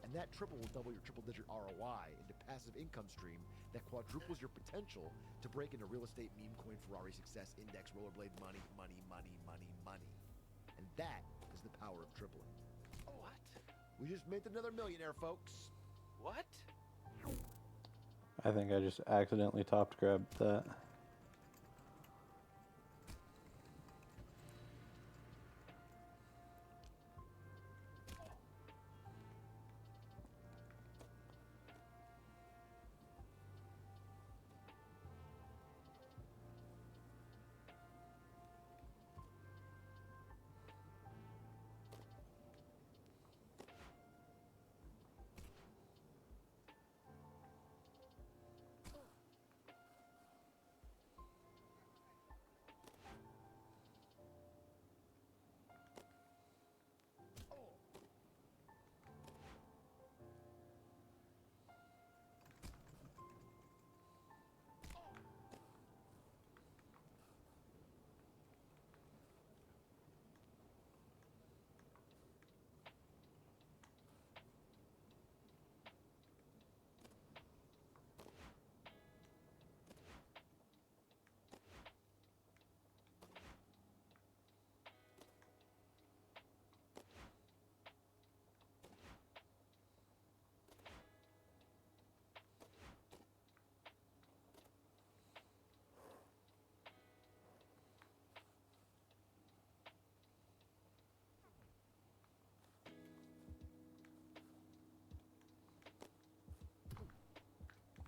And that triple will double your triple-digit ROI into passive income stream that quadruples your potential to break into real estate, meme coin, Ferrari success, index, rollerblade, money. And that is the power of tripling.
What?
We just made another millionaire, folks.
What?
I think I just accidentally top grabbed that.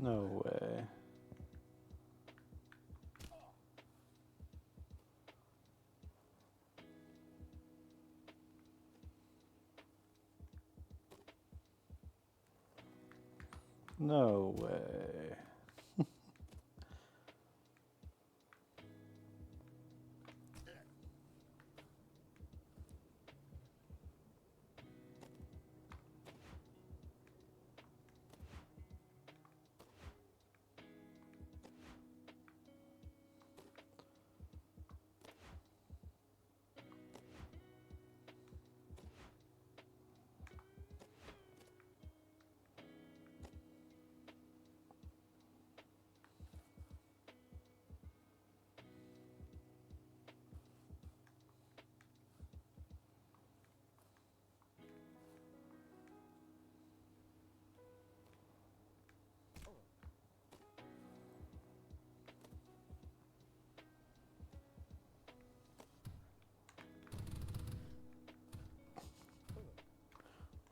No way. No way.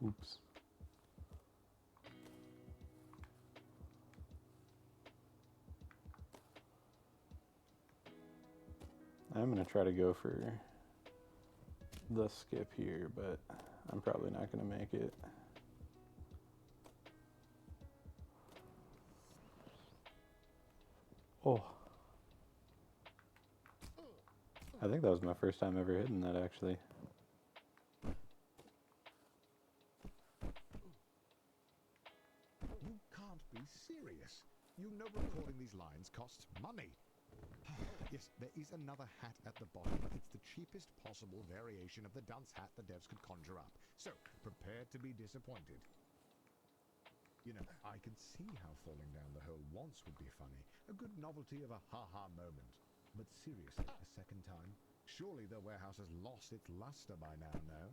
Oops. I'm gonna try to go for the skip here, but I'm probably not gonna make it. Oh. I think that was my first time ever hitting that, actually.
You can't be serious. You know recording these lines costs money. Yes, there is another hat at the bottom, but it's the cheapest possible variation of the dunce hat the devs could conjure up. So, prepare to be disappointed. You know, I can see how falling down the hole once would be funny. A good novelty of a ha-ha moment. But seriously, a second time? Surely the warehouse has lost its luster by now, no?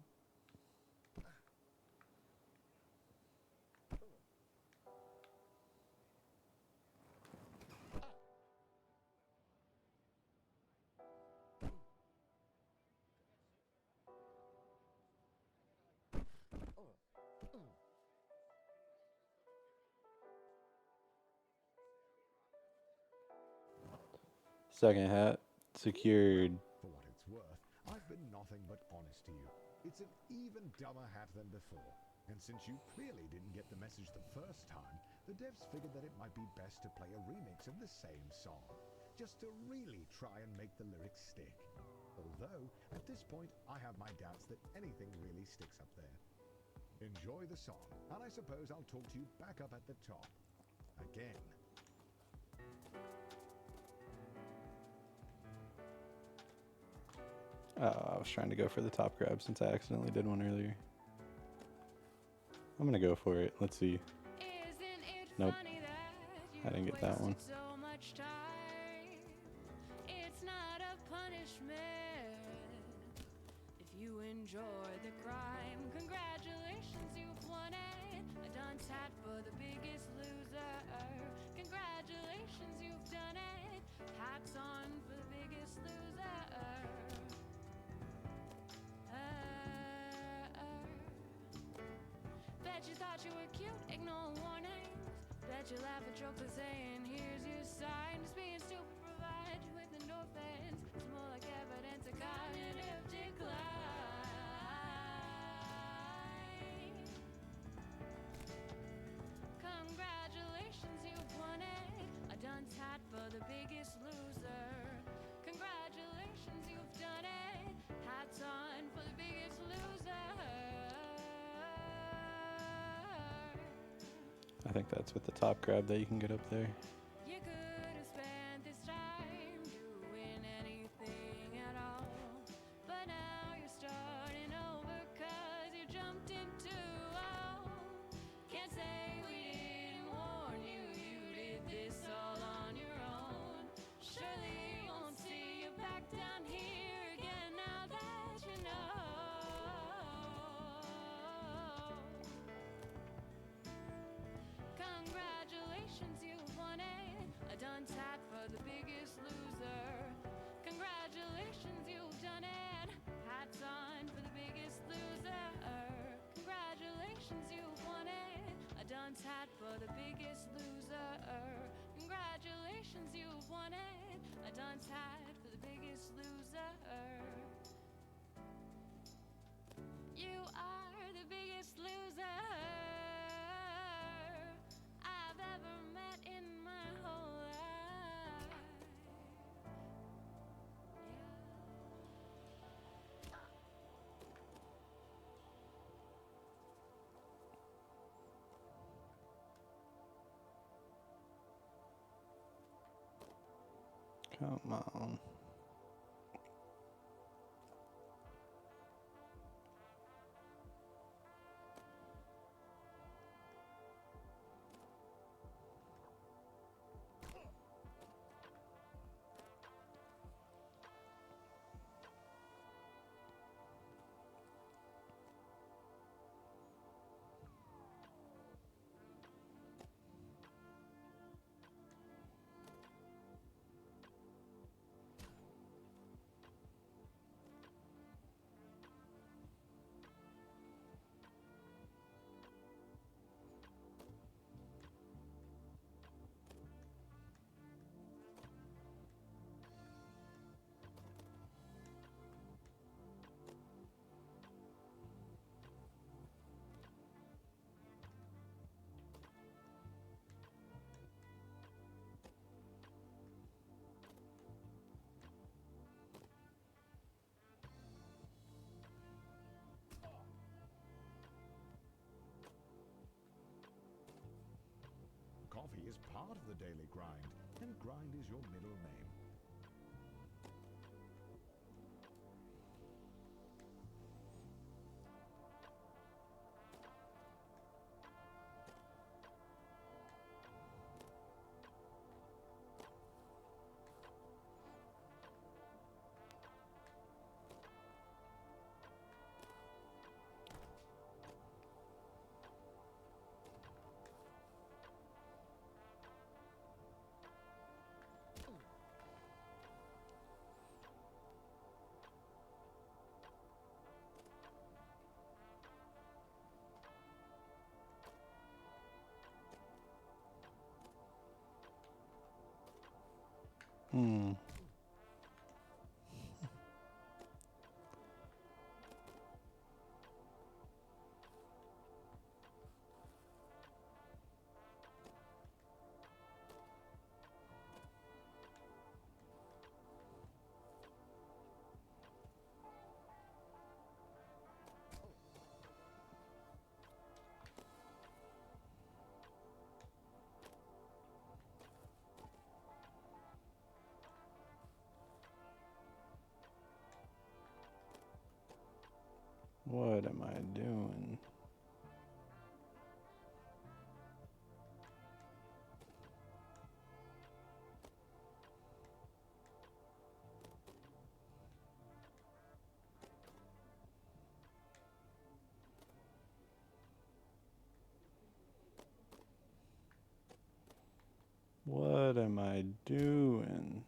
Second hat secured.
For what it's worth, I've been nothing but honest to you. It's an even dumber hat than before. And since you clearly didn't get the message the first time, the devs figured that it might be best to play a remix of the same song, just to really try and make the lyrics stick. Although, at this point, I have my doubts that anything really sticks up there. Enjoy the song, and I suppose I'll talk to you back up at the top. Again.
I was trying to go for the top grab since I accidentally did one earlier. I'm gonna go for it. Let's see. Nope. I didn't get that one.
So much time. It's not a punishment if you enjoy the crime. Congratulations, you've won it. A dunce hat for the biggest loser. Congratulations, you've done it. Hats on for the biggest loser. Bet you thought you were cute, ignore warnings. Bet you laugh at jokes of saying, here's your sign. Just being stupid provides you with endorphins. It's more like evidence of cognitive decline. Congratulations, you've won it. A dunce hat for the biggest loser. Congratulations, you've done it. Hats on for the biggest loser.
I think that's with the top grab that you can get up there.
You could have spent this time doing anything at all, but now you're starting over 'cause you jumped into all. Can't say we didn't warn you, you did this all on your own. Surely you won't see you back down here again now that you know. Congratulations, you've won it. A dunce hat for the biggest loser. Congratulations, you've done it. Hats on for the biggest loser. Congratulations, you've won it. A dunce hat for the biggest loser.
Come on.
Coffee is part of the daily grind, and grind is your middle name.
Hmm. What am I doing? What am I doing?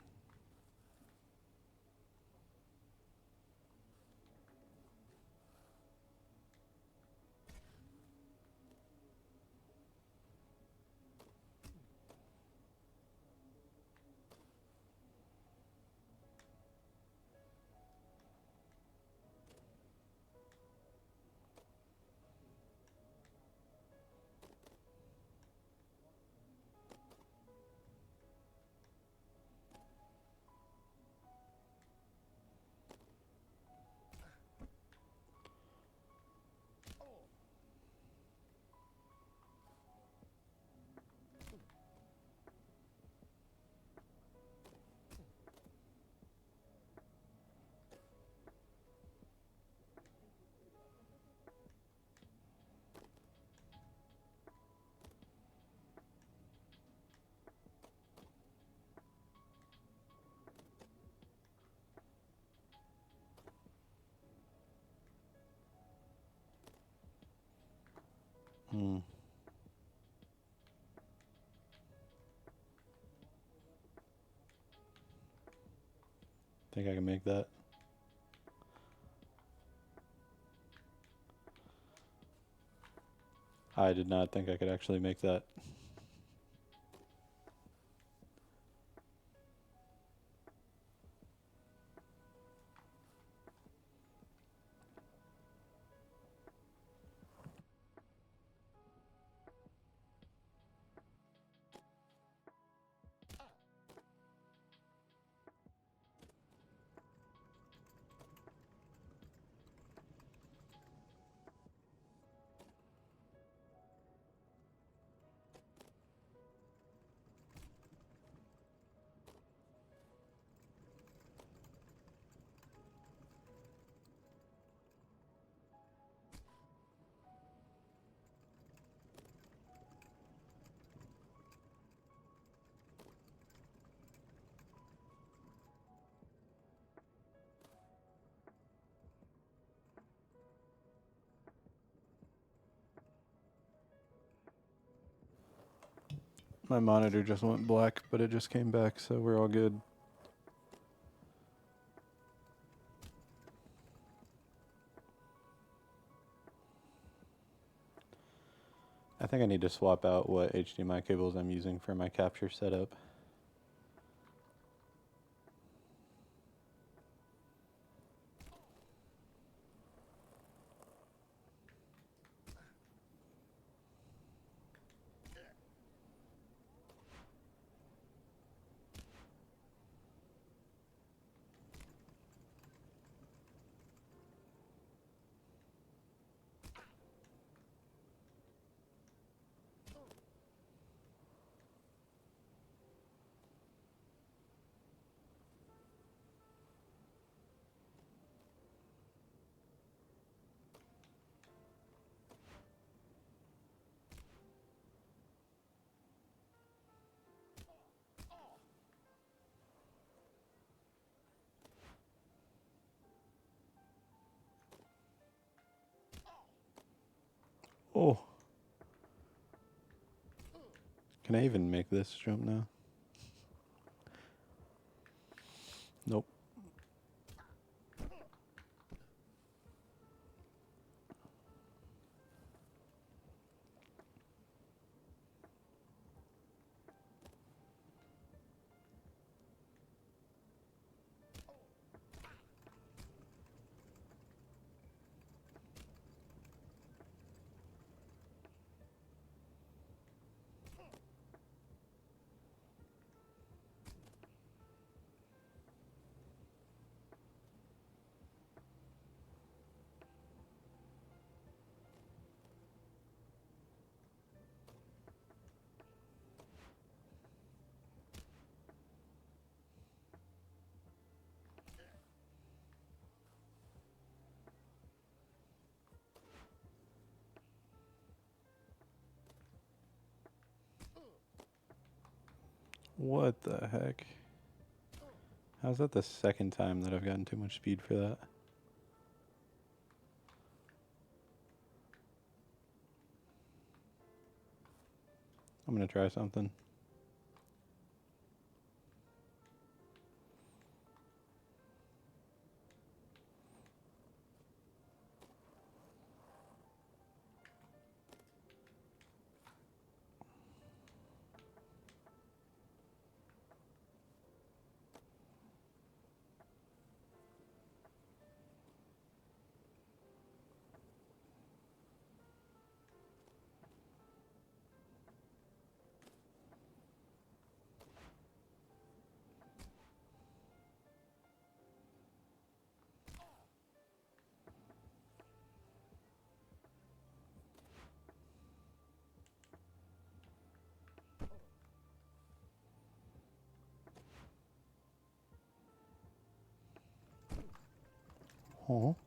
Hmm. Think I can make that? I did not think I could actually make that. My monitor just went black, but it just came back, so we're all good. I think I need to swap out what HDMI cables I'm using for my capture setup. Oh. Can I even make this jump now? Nope. What the heck? How's that the second time that I've gotten too much speed for that? I'm gonna try something. Oh.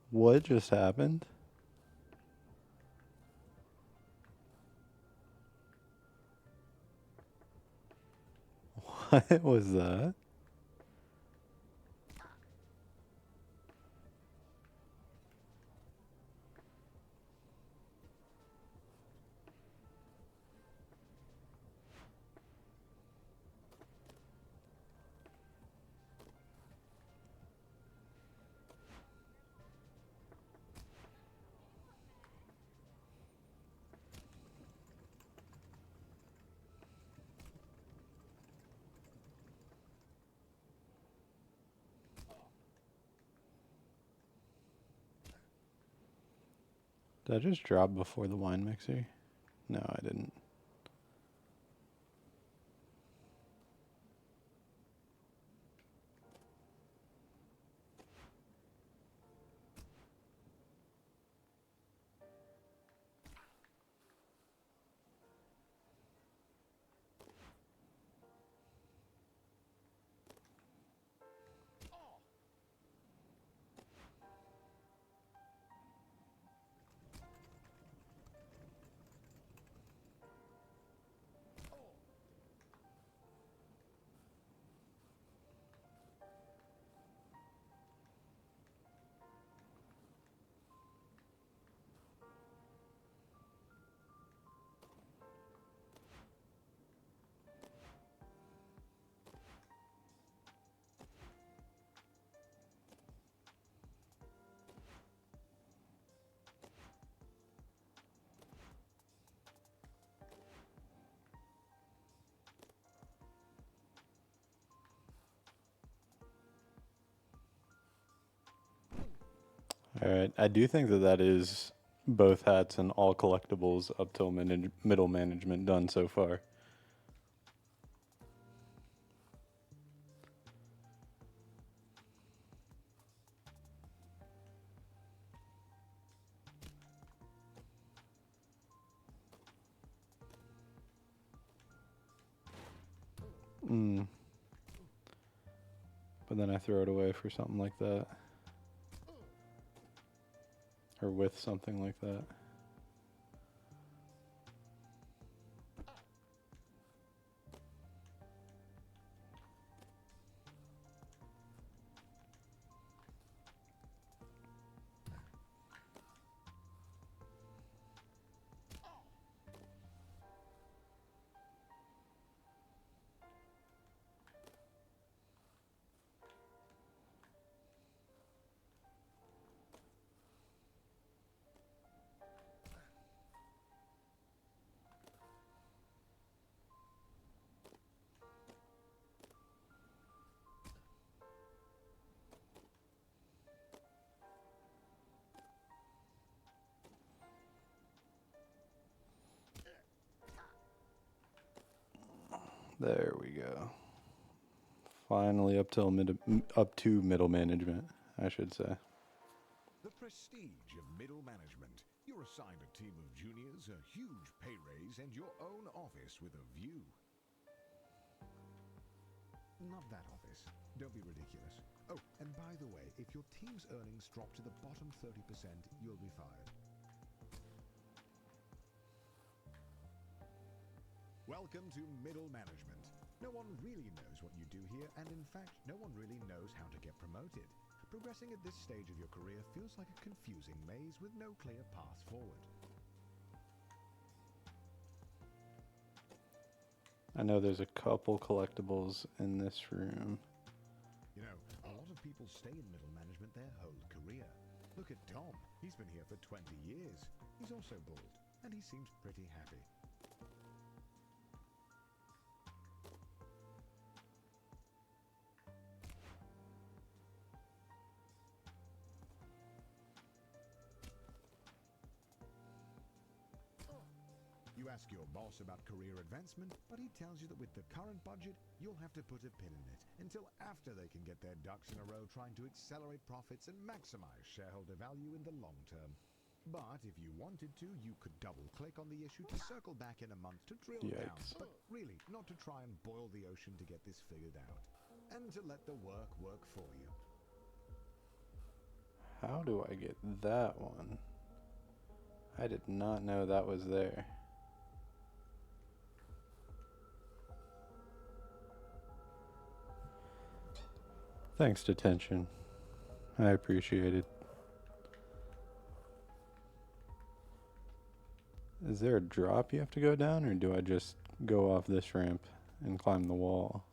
What just happened? What was that? Did I just drop before the wine mixer? No, I didn't. All right. I do think that that is both hats and all collectibles up till middle management done so far. But then I throw it away for something like that. Or with something like that. There we go. Finally up to middle management, I should say.
The prestige of middle management. You're assigned a team of juniors, a huge pay raise, and your own office with a view. Not that office. Don't be ridiculous. Oh, and by the way, if your team's earnings drop to the bottom 30%, you'll be fired. Welcome to middle management. No one really knows what you do here, and in fact, no one really knows how to get promoted. Progressing at this stage of your career feels like a confusing maze with no clear path forward.
I know there's a couple collectibles in this room.
You know, a lot of people stay in middle management their whole career. Look at Tom. He's been here for 20 years. He's also bald, and he seems pretty happy. You ask your boss about career advancement, but he tells you that with the current budget, you'll have to put a pin in it until after they can get their ducks in a row trying to accelerate profits and maximize shareholder value in the long term. But if you wanted to, you could double-click on the issue to circle back in a month to drill down. But really, not to try and boil the ocean to get this figured out. And to let the work work for you.
How do I get that one? I did not know that was there. Thanks, detention. I appreciate it. Is there a drop you have to go down, or do I just go off this ramp and climb the wall?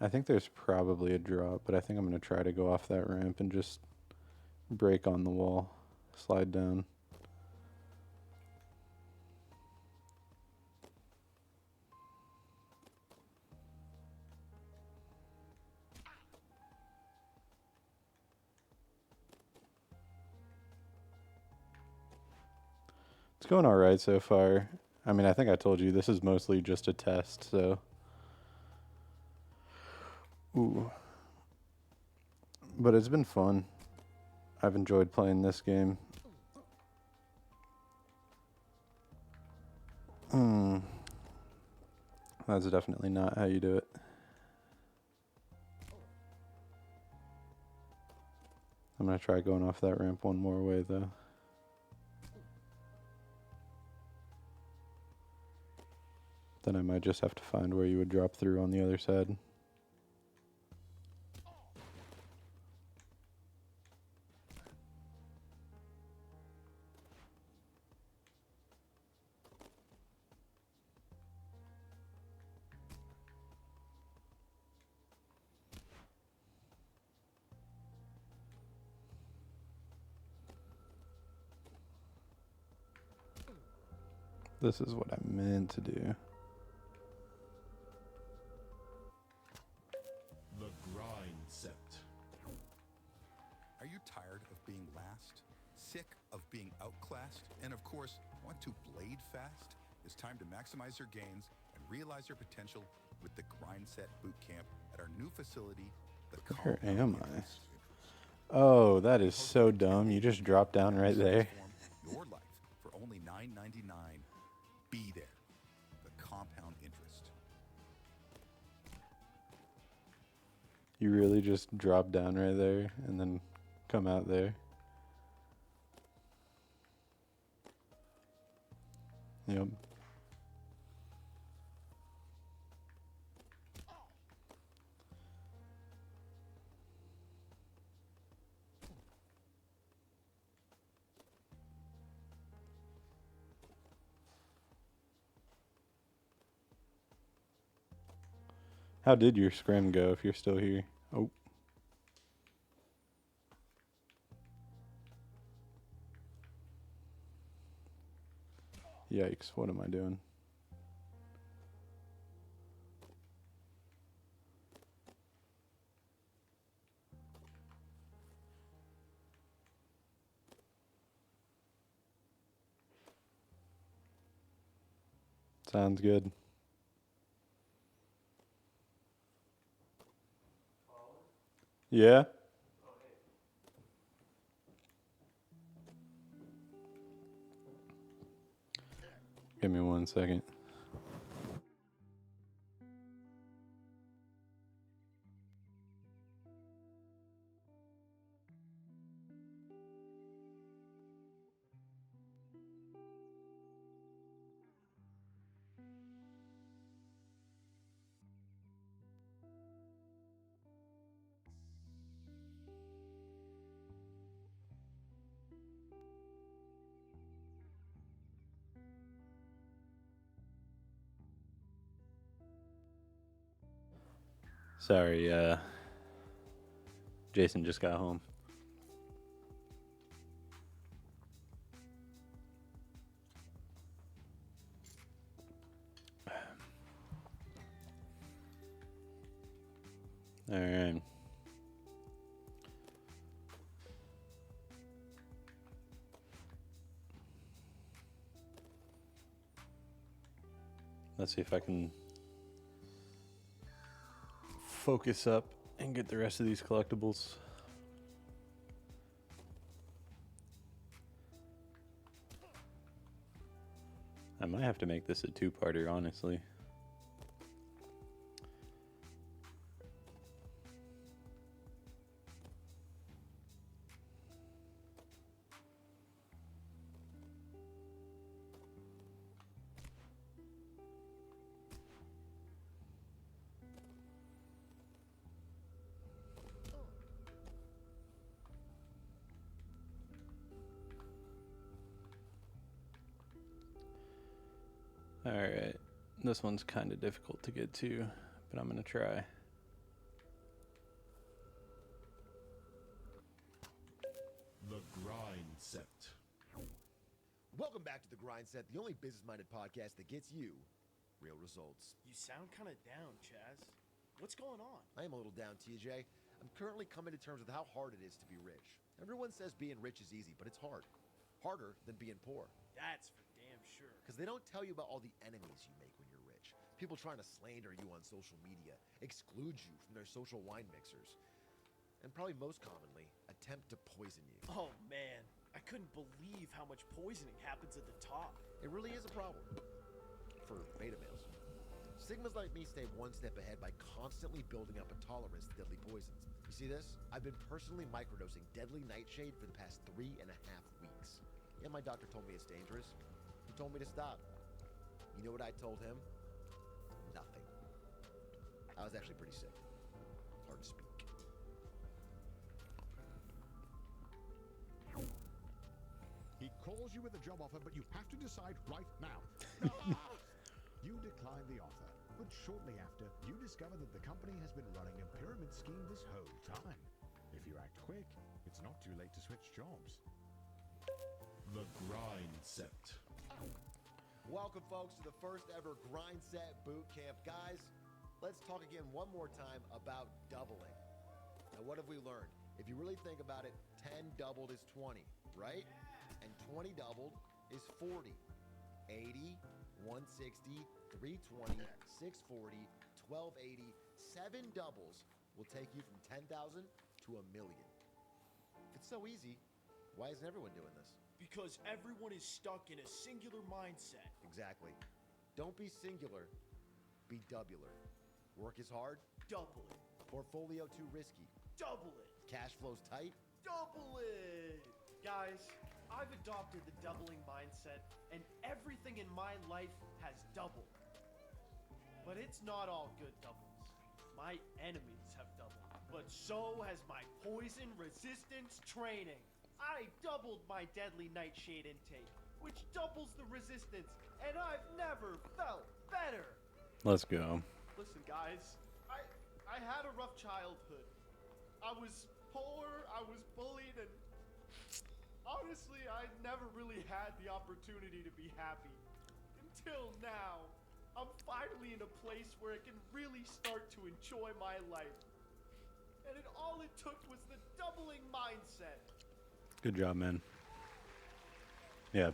I think there's probably a drop, but I think I'm going to try to go off that ramp and just break on the wall, slide down. It's going all right so far. I mean, I think I told you this is mostly just a test, so. Ooh. But it's been fun. I've enjoyed playing this game. That's definitely not how you do it. I'm going to try going off that ramp one more way, though. Then I might just have to find where you would drop through on the other side. This is what I meant to do.
The grind set.
Are you tired of being last? Sick of being outclassed? And of course, want to blade fast? It's time to maximize your gains and realize your potential with the Grind Set Bootcamp at our new facility, the
Where
Compound
am I?
Campus.
Oh, that is so dumb. You just dropped down right there.
Transform your life for only $9.99. Be there. The Compound Interest.
You really just drop down right there and then come out there. Yep. How did your scrim go if you're still here? Oh. Yikes, what am I doing? Sounds good. Yeah? Give me 1 second. Sorry, Jason just got home. All right. Let's see if I can focus up and get the rest of these collectibles. I might have to make this a two-parter, honestly. Alright, this one's kind of difficult to get to, but I'm going to try.
The grind set.
Welcome back to The Grind Set, the only business-minded podcast that gets you real results.
You sound kind of down, Chaz. What's going on?
I am a little down, TJ. I'm currently coming to terms with how hard it is to be rich. Everyone says being rich is easy, but it's hard. Harder than being poor.
That's for damn sure.
Because they don't tell you about all the enemies you make when you're rich. People trying to slander you on social media, exclude you from their social wine mixers, and probably most commonly, attempt to poison you.
Oh man, I couldn't believe how much poisoning happens at the top.
It really is a problem for beta males. Sigmas like me stay one step ahead by constantly building up a tolerance to deadly poisons. You see this? I've been personally microdosing deadly nightshade for the past 3.5 weeks. Yeah, my doctor told me it's dangerous. He told me to stop. You know what I told him? Nothing. I was actually pretty sick. Hard to speak.
He calls you with a job offer, but you have to decide right now. You decline the offer, but shortly after, you discover that the company has been running a pyramid scheme this whole time. If you act quick, it's not too late to switch jobs.
The grind set.
Welcome, folks, to the first ever Grind Set Boot Camp. Guys, let's talk again one more time about doubling. Now, what have we learned? If you really think about it, 10 doubled is 20, right? And 20 doubled is 40. 80, 160, 320, 640, 1280, 7 doubles will take you from 10,000 to a million. If it's so easy, why isn't everyone doing this?
Because everyone is stuck in a singular mindset.
Exactly. Don't be singular, be doubler. Work is hard,
Double it.
portfolio too risky,
Double it.
cash flows tight.
Double it. Guys, I've adopted the doubling mindset, and everything in my life has doubled. But it's not all good doubles. My enemies have doubled, but so has my poison resistance training. I doubled my deadly nightshade intake, which doubles the resistance, and I've never felt better.
Let's go.
Listen, guys, I had a rough childhood. I was poor, I was bullied, and honestly, I never really had the opportunity to be happy. Until now, I'm finally in a place where I can really start to enjoy my life. And all it took was the doubling mindset.
Good job, man. Yeah.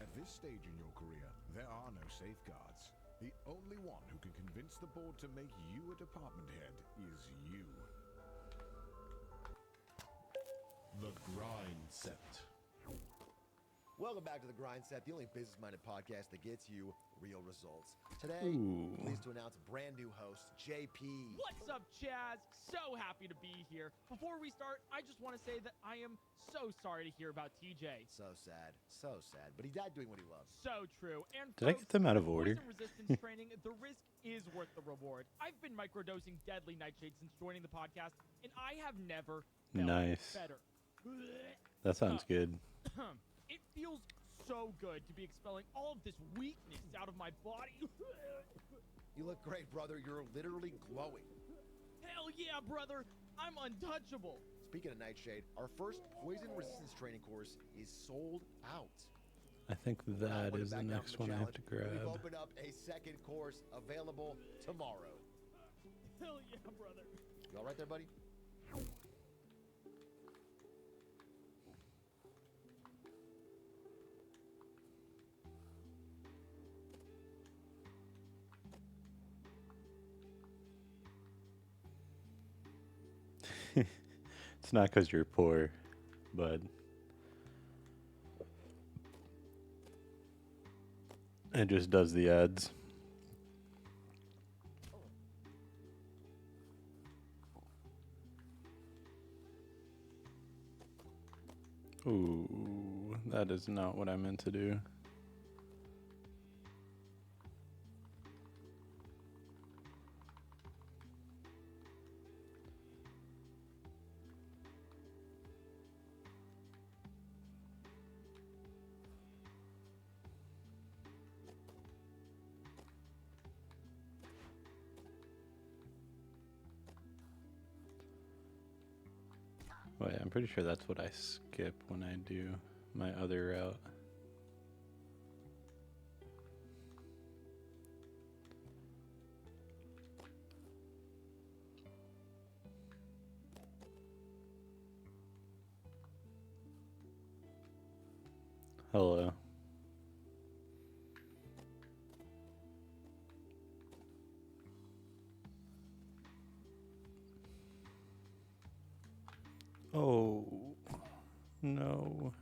At this stage in your career, there are no safeguards. The only one who can convince the board to make you a department head is you.
The Grind Set.
Welcome back to the Grind Set, the only business-minded podcast that gets you real results. Today,
Ooh.
pleased to announce a brand new host, JP.
What's up, Chaz? So happy to be here. Before we start, I just want to say that I am so sorry to hear about TJ.
So sad, but he died doing what he loves.
So true. And
Did I get them out of order?
Poison resistance training, the risk is worth the reward. I've been microdosing deadly nightshade since joining the podcast, and I have never felt
Nice.
better.
That sounds good.
It feels so good to be expelling all of this weakness out of my body.
You look great, brother. You're literally glowing.
Hell yeah, brother. I'm untouchable.
Speaking of Nightshade, our first poison resistance training course is sold out.
I think that is the next one I have to
We've
grab.
opened up a second course available tomorrow.
Hell yeah, brother.
You all right there, buddy?
It's not because you're poor, but it just does the ads. Ooh, that is not what I meant to do. Wait, I'm pretty sure that's what I skip when I do my other route. Hello. Oh, no.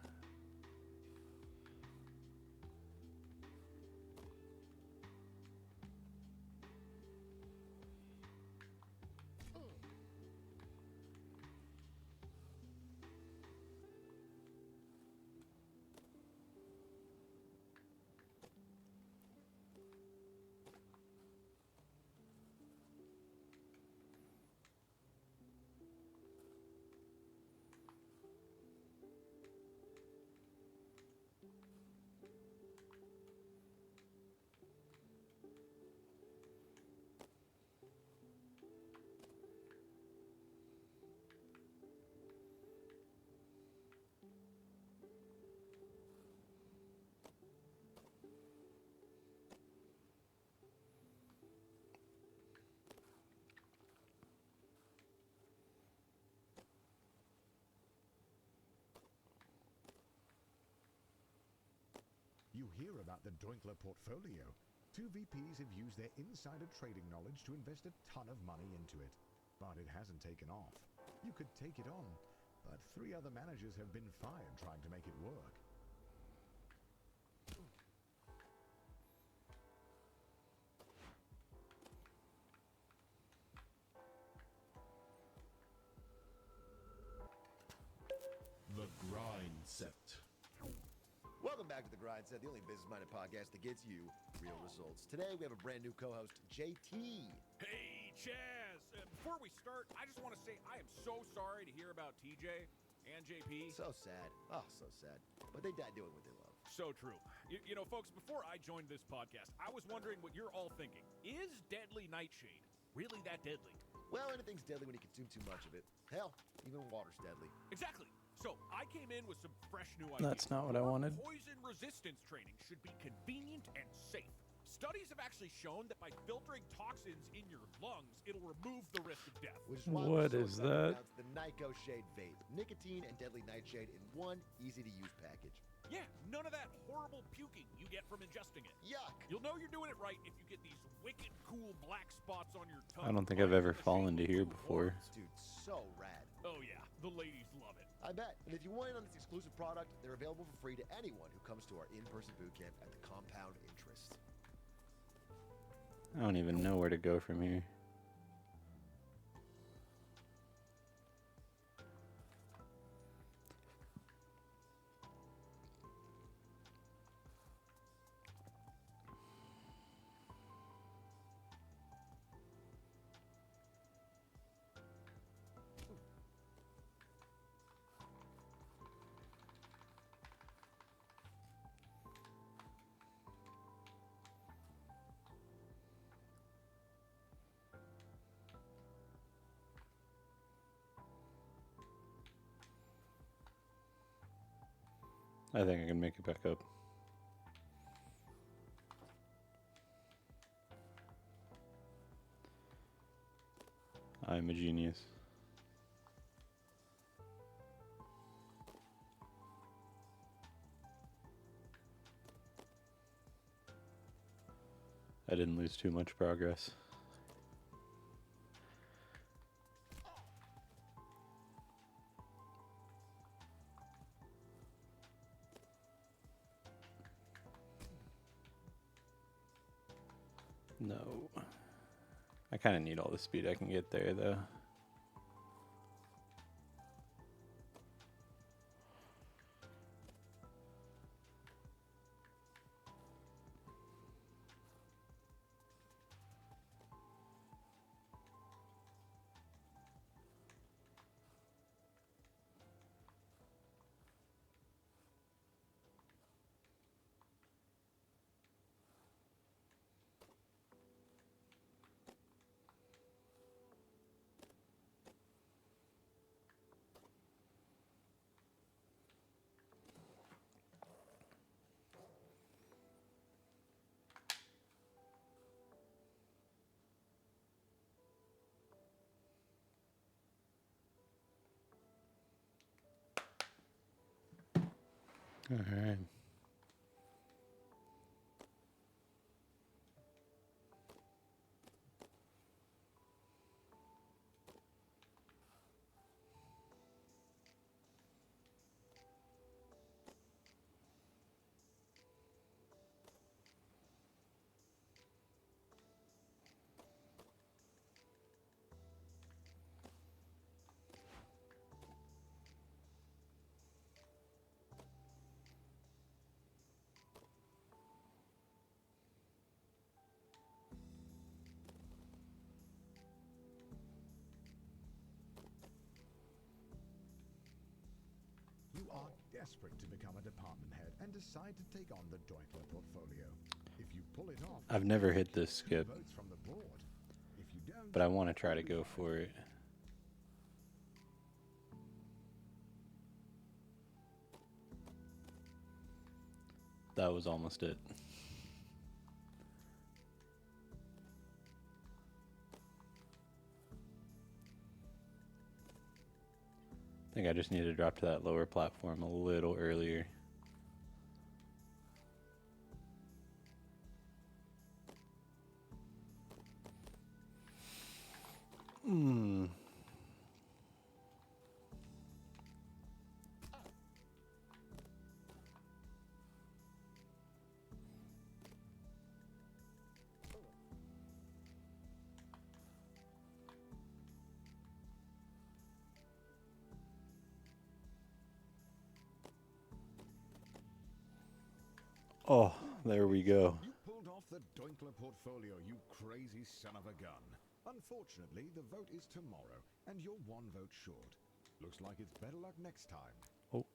you hear about the Doinkler portfolio. 2 VPs have used their insider trading knowledge to invest a ton of money into it. But it hasn't taken off. You could take it on, but 3 other managers have been fired trying to make it work.
The Grind Set.
Welcome back to The Grind Set, the only business-minded podcast that gets you real results. Today, we have a brand new co-host, JT.
Hey, Chaz! Before we start, I just want to say I am so sorry to hear about TJ and JP.
So sad. Oh, so sad. But they died doing what they love.
So true. You know, folks, before I joined this podcast, I was wondering what you're all thinking. Is deadly nightshade really that deadly?
Well, anything's deadly when you consume too much of it. Hell, even water's deadly.
Exactly. So I came in with some fresh new ideas.
That's not what I wanted.
Poison resistance training should be convenient and safe. Studies have actually shown that by filtering toxins in your lungs, it'll remove the risk of death.
Which is why
What
I'm
is
so excited
that?
to announce the Nyko Shade Vape. Nicotine and deadly nightshade in one easy-to-use package.
Yeah, none of that horrible puking you get from ingesting it.
Yuck!
You'll know you're doing it right if you get these wicked cool black spots on your tongue.
I don't think I've ever fallen to here before.
Dude, so rad.
Oh yeah, the ladies love it.
I bet. And if you want in on this exclusive product, they're available for free to anyone who comes to our in-person boot camp at the Compound Interest.
I don't even know where to go from here. I think I can make it back up. I'm a genius. I didn't lose too much progress. No. I kind of need all the speed I can get there, though. All right.
You are desperate to become a department head and decide to take on the Doinkler portfolio. If you pull it off,
I've never hit this skip,
votes from the board. If you don't,
but I want to try to go for it. That was almost it. I think I just need to drop to that lower platform a little earlier. Oh, there we go.
You pulled off the Doinkler portfolio, you crazy son of a gun. Unfortunately, the vote is tomorrow, and you're 1 vote short. Looks like it's better luck next time.
Oh.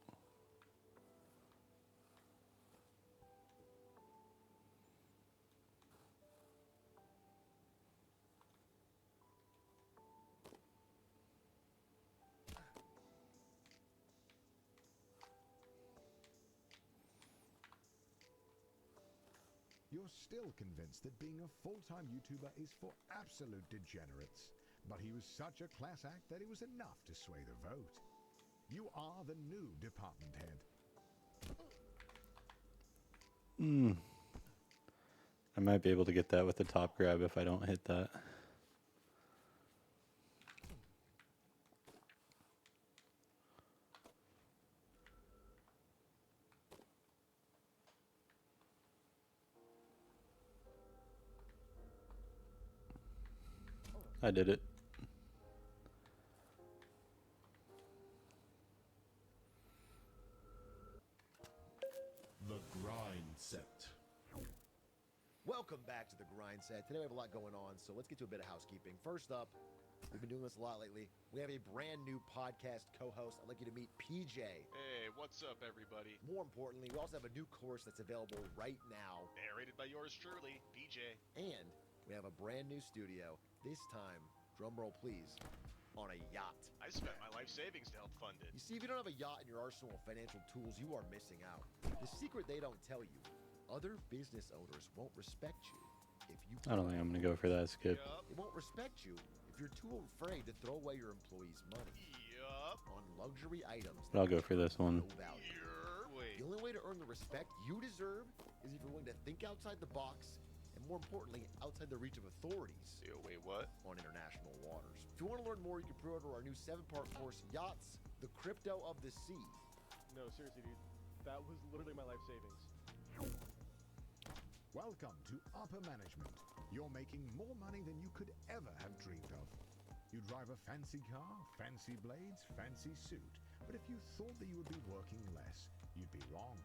You're still convinced that being a full-time YouTuber is for absolute degenerates. But he was such a class act that it was enough to sway the vote. You are the new department head.
I might be able to get that with the top grab if I don't hit that. I did it.
The grind set.
Welcome back to the Grind Set. Today we have a lot going on, so let's get to a bit of housekeeping. First up, we've been doing this a lot lately. We have a brand new podcast co-host. I'd like you to meet PJ.
Hey, what's up, everybody?
More importantly, we also have a new course that's available right now.
Narrated by yours truly, PJ.
And we have a brand new studio. This time, drum roll please, on a yacht.
I spent my life savings to help fund it.
You see, if you don't have a yacht in your arsenal of financial tools, you are missing out. The secret they don't tell you, other business owners won't respect you if you...
I don't think I'm going to go for that skip.
They won't respect you if you're too afraid to throw away your employees' money. On luxury items.
But I'll go for this one.
No value. The only way to earn the respect you deserve is if you're willing to think outside the box, and more importantly, outside the reach of authorities.
Wait, what?
On international waters. If you want to learn more, you can pre-order our new 7-part course, Yachts, the Crypto of the Sea.
No, seriously, dude. That was literally my life savings.
Welcome to upper management. You're making more money than you could ever have dreamed of. You drive a fancy car, fancy blades, fancy suit. But if you thought that you would be working less, you'd be wrong.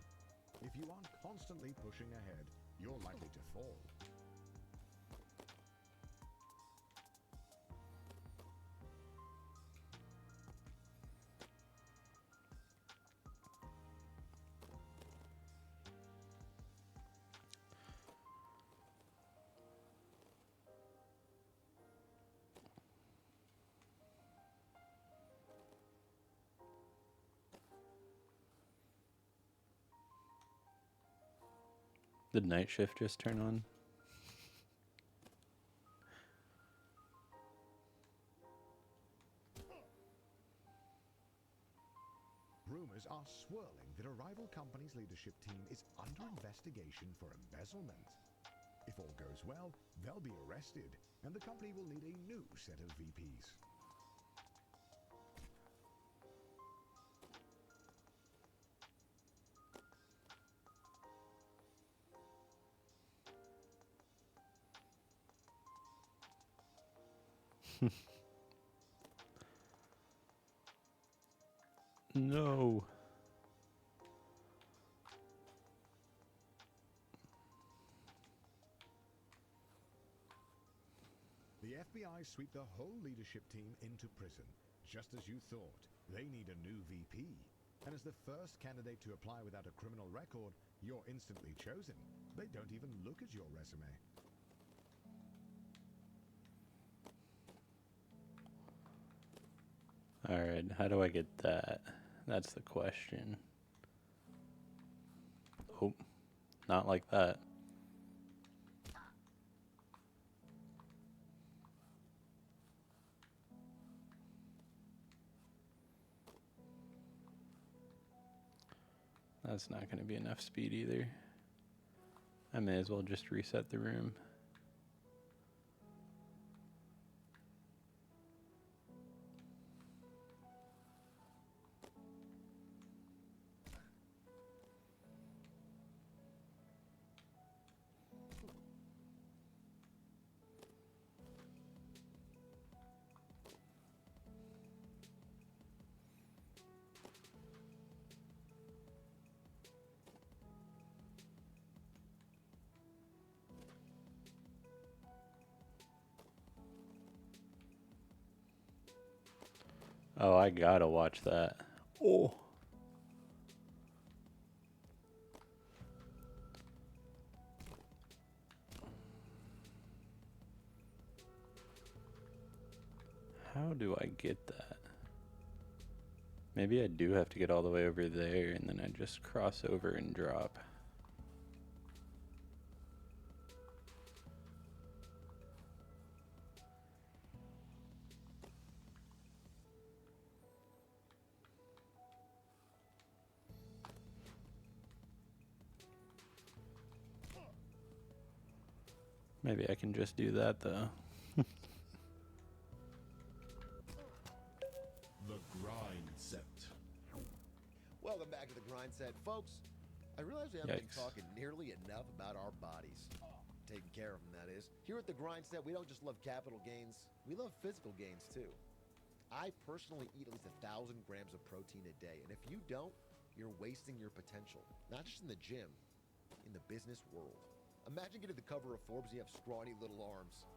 If you aren't constantly pushing ahead, you're likely to fall.
Did night shift just turn on?
Rumors are swirling that a rival company's leadership team is under investigation for embezzlement. If all goes well, they'll be arrested, and the company will need a new set of VPs.
No.
The FBI sweep the whole leadership team into prison. Just as you thought, they need a new VP. And as the first candidate to apply without a criminal record, you're instantly chosen. They don't even look at your resume.
Alright, how do I get that? That's the question. Oh, not like that. That's not going to be enough speed either. I may as well just reset the room. Oh, I gotta watch that. Oh. How do I get that? Maybe I do have to get all the way over there and then I just cross over and drop. Maybe I can just do that though.
The grind set.
Welcome back to the grind set, folks. I realize we haven't been
Yikes.
talking nearly enough about our bodies. Taking care of them, that is. Here at the grind set, we don't just love capital gains, we love physical gains too. I personally eat at least 1,000 grams of protein a day, and if you don't, you're wasting your potential. Not just in the gym, in the business world. Imagine getting the cover of Forbes and you have scrawny little arms.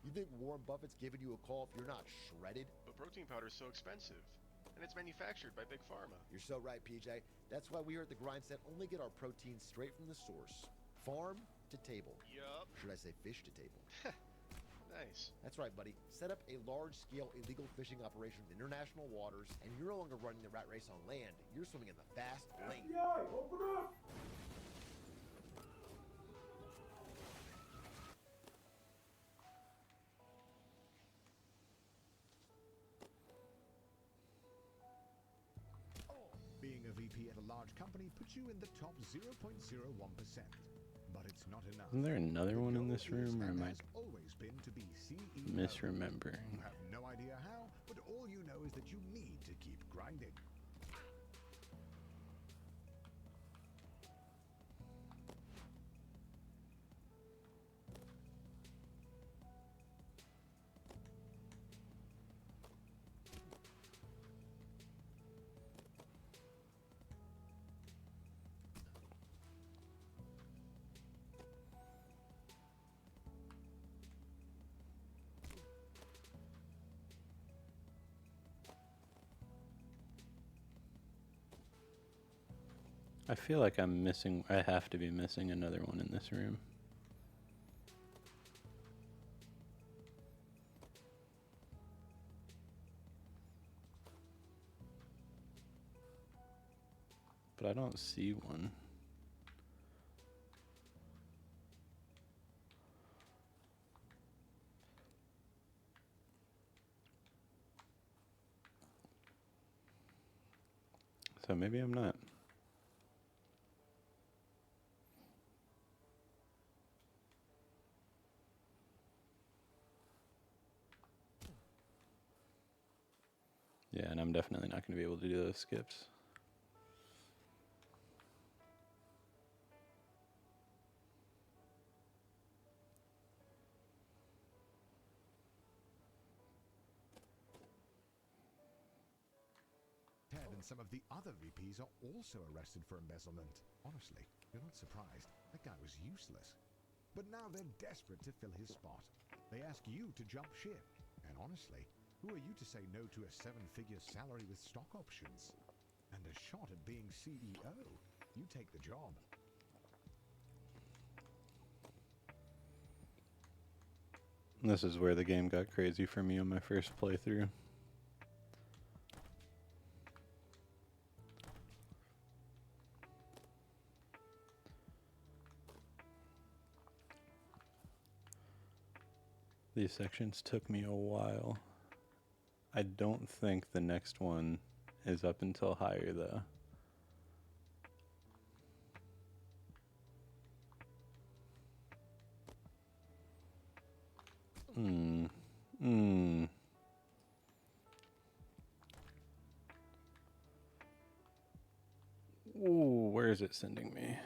You think Warren Buffett's giving you a call if you're not shredded?
But protein powder is so expensive, and it's manufactured by Big Pharma.
You're so right, PJ. That's why we here at the Grind Set only get our protein straight from the source. Farm to table.
Yup.
Should I say fish to table?
Nice.
That's right, buddy. Set up a large-scale illegal fishing operation in international waters, and you're no longer running the rat race on land. You're swimming in the fast lane.
FBI, open up!
Being a VP at a large company puts you in the top 0.01%. But it's not enough.
Isn't there another one in this
The goal is
room, or
and
am I
has always been to be CEO.
misremembering?
You have no idea how, but all you know is that you need to keep grinding.
I feel like I'm missing, I have to be missing another one in this room. But I don't see one. So maybe I'm not. Yeah, and I'm definitely not going to be able to do those skips.
Ted and some of the other VPs are also arrested for embezzlement. Honestly, you're not surprised. That guy was useless. But now they're desperate to fill his spot. They ask you to jump ship. And honestly, who are you to say no to a 7-figure salary with stock options? And a shot at being CEO? You take the job.
This is where the game got crazy for me on my first playthrough. These sections took me a while. I don't think the next one is up until higher though. Ooh, where is it sending me?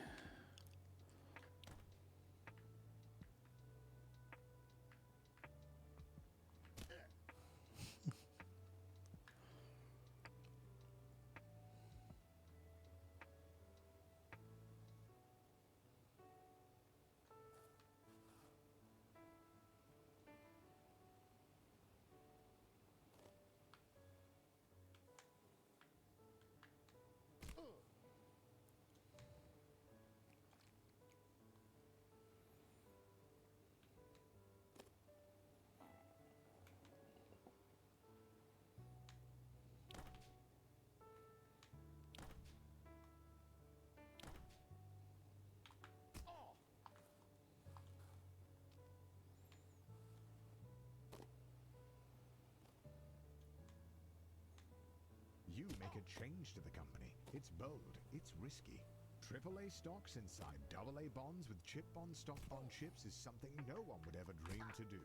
change to the company. It's bold, it's risky. AAA stocks inside AA bonds with chip bond stock on chips is something no one would ever dream to do.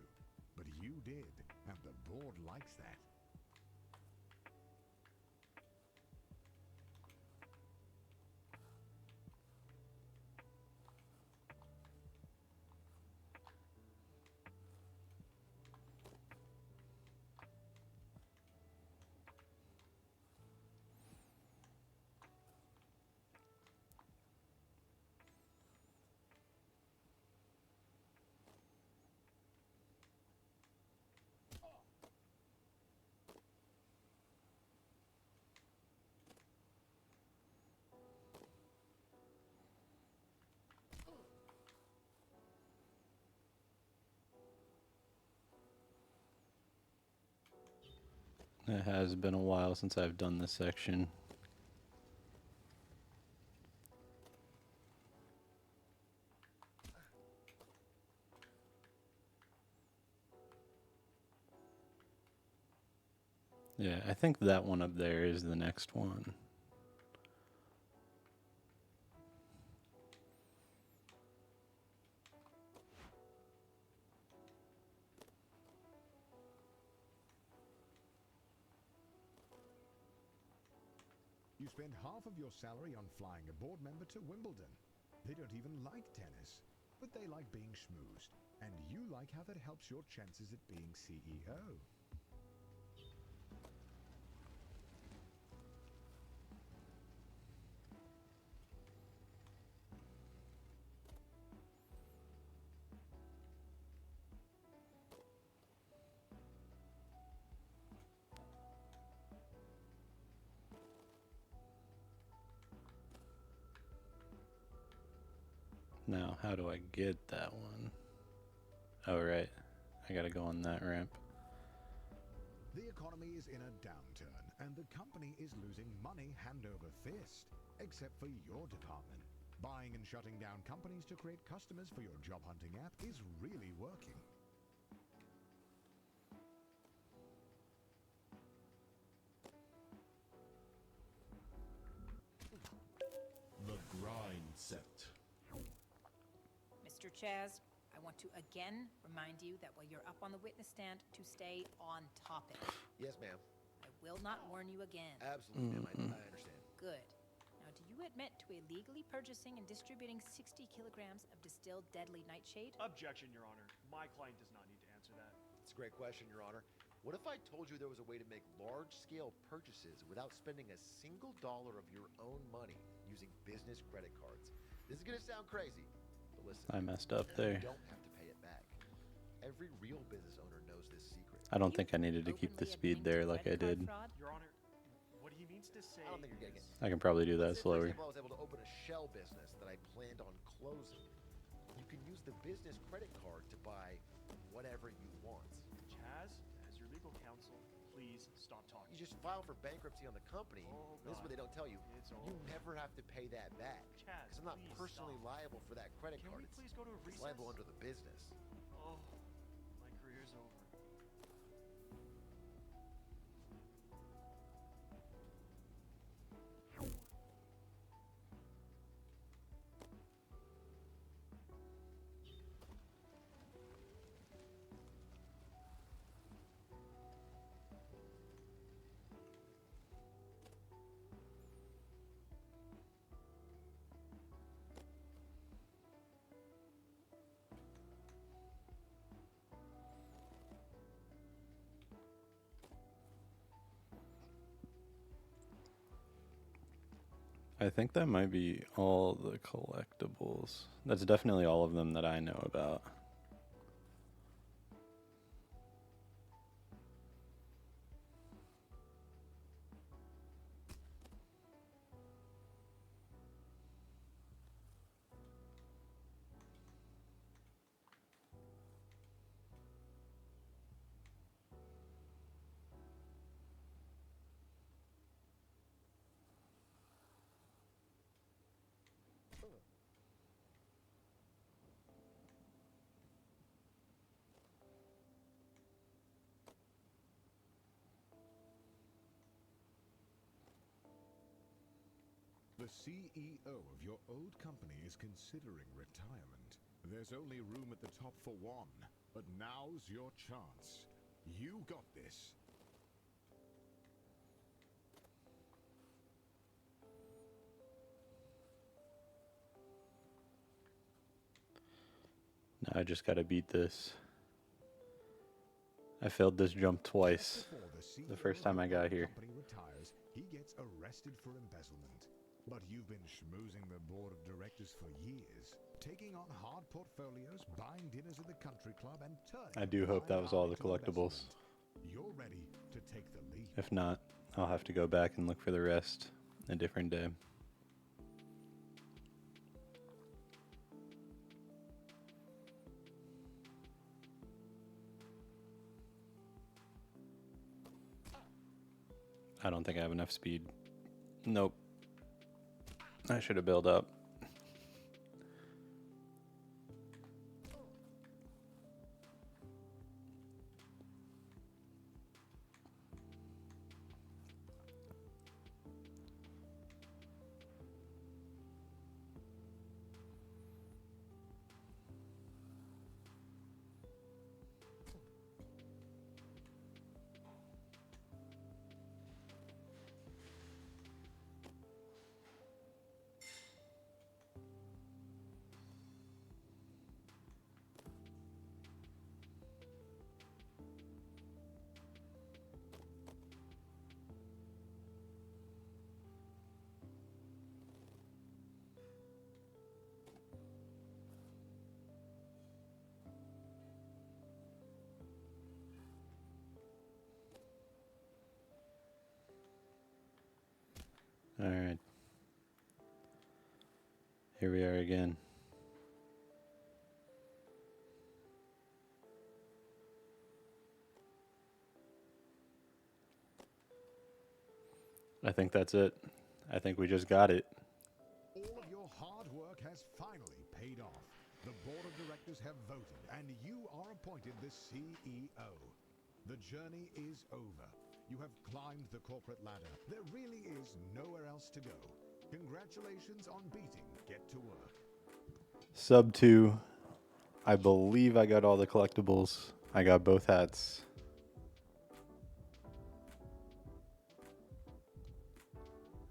But you did, and the board likes that.
It has been a while since I've done this section. Yeah, I think that one up there is the next one.
You spend half of your salary on flying a board member to Wimbledon. They don't even like tennis, but they like being schmoozed. And you like how that helps your chances at being CEO.
Now, how do I get that one? Oh, right. I gotta go on that ramp.
The economy is in a downturn, and the company is losing money hand over fist. Except for your department. Buying and shutting down companies to create customers for your job hunting app is really working.
The grind set.
Mr. Chaz, I want to again remind you that while you're up on the witness stand, to stay on topic.
Yes, ma'am.
I will not warn you again.
Absolutely, ma'am. I understand.
Good. Now, do you admit to illegally purchasing and distributing 60 kilograms of distilled deadly nightshade?
Objection, Your Honor. My client does not need to answer that.
It's a great question, Your Honor. What if I told you there was a way to make large-scale purchases without spending a single dollar of your own money using business credit cards? This is going to sound crazy, but listen.
I messed up there.
You don't have to pay it back. Every real business owner knows this secret.
I don't think I needed to keep the speed there like I did.
Your Honor, what he means to say
I don't think you're getting it.
I can probably do that
Let's say, for
slower.
example, I was able to open a shell business that I planned on closing. You can use the business credit card to buy whatever you want.
Chaz, as your legal counsel, please stop talking.
You just file for bankruptcy on the company.
Oh,
This is what they don't tell you.
It's
You
over.
never have to pay that back.
Chaz,
Because I'm not
please
personally
stop.
liable for that credit
Can
card.
we please go to a
It's
recess?
liable under the business.
Oh, my career's over.
I think that might be all the collectibles. That's definitely all of them that I know about.
The CEO of your old company is considering retirement. There's only room at the top for one, but now's your chance. You got this.
Now I just gotta beat this. I failed this jump twice. The first time I got here.
Company retires, he gets arrested for embezzlement. But you've been schmoozing the board of directors for years, taking on hard portfolios, buying dinners at the country club, and turning.
I do hope that was all the collectibles.
You're ready to take the lead.
If not, I'll have to go back and look for the rest a different day. I don't think I have enough speed. Nope. I should have built up. All right. Here we are again. I think that's it. I think we just got it.
All of your hard work has finally paid off. The board of directors have voted, and you are appointed the CEO. The journey is over. You have climbed the corporate ladder. There really is nowhere else to go. Congratulations on beating Get to Work.
Sub 2. I believe I got all the collectibles. I got both hats.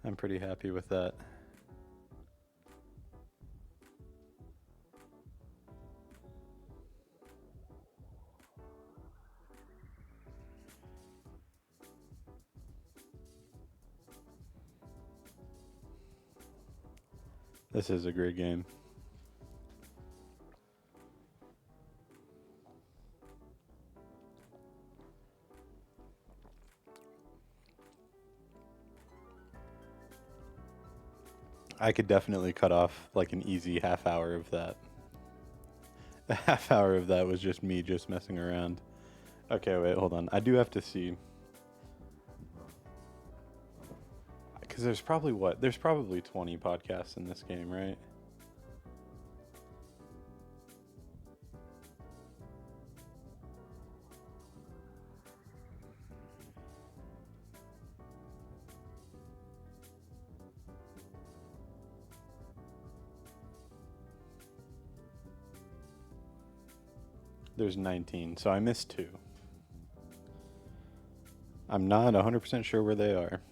I'm pretty happy with that. This is a great game. I could definitely cut off like an easy half hour of that. The half hour of that was just me just messing around. Okay, wait, hold on. I do have to see. Because there's probably what? There's probably 20 podcasts in this game, right? There's 19, so I missed 2. I'm not 100% sure where they are.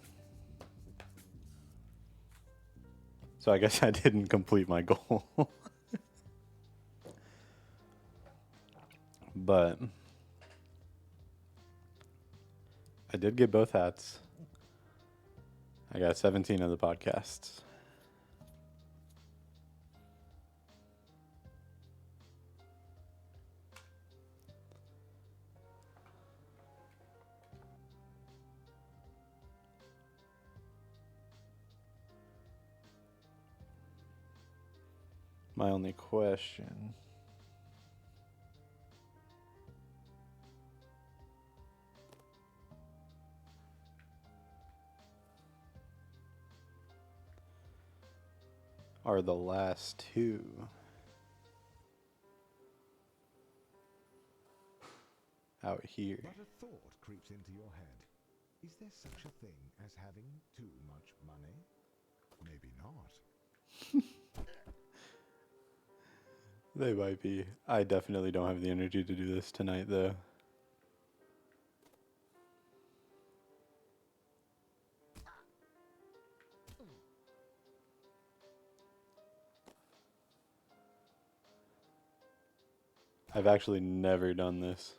So I guess I didn't complete my goal. But I did get both hats. I got 17 of the podcasts. My only question are the last 2. Out here.
But a thought creeps into your head. Is there such a thing as having too much money? maybe not.
They might be. I definitely don't have the energy to do this tonight, though. I've actually never done this.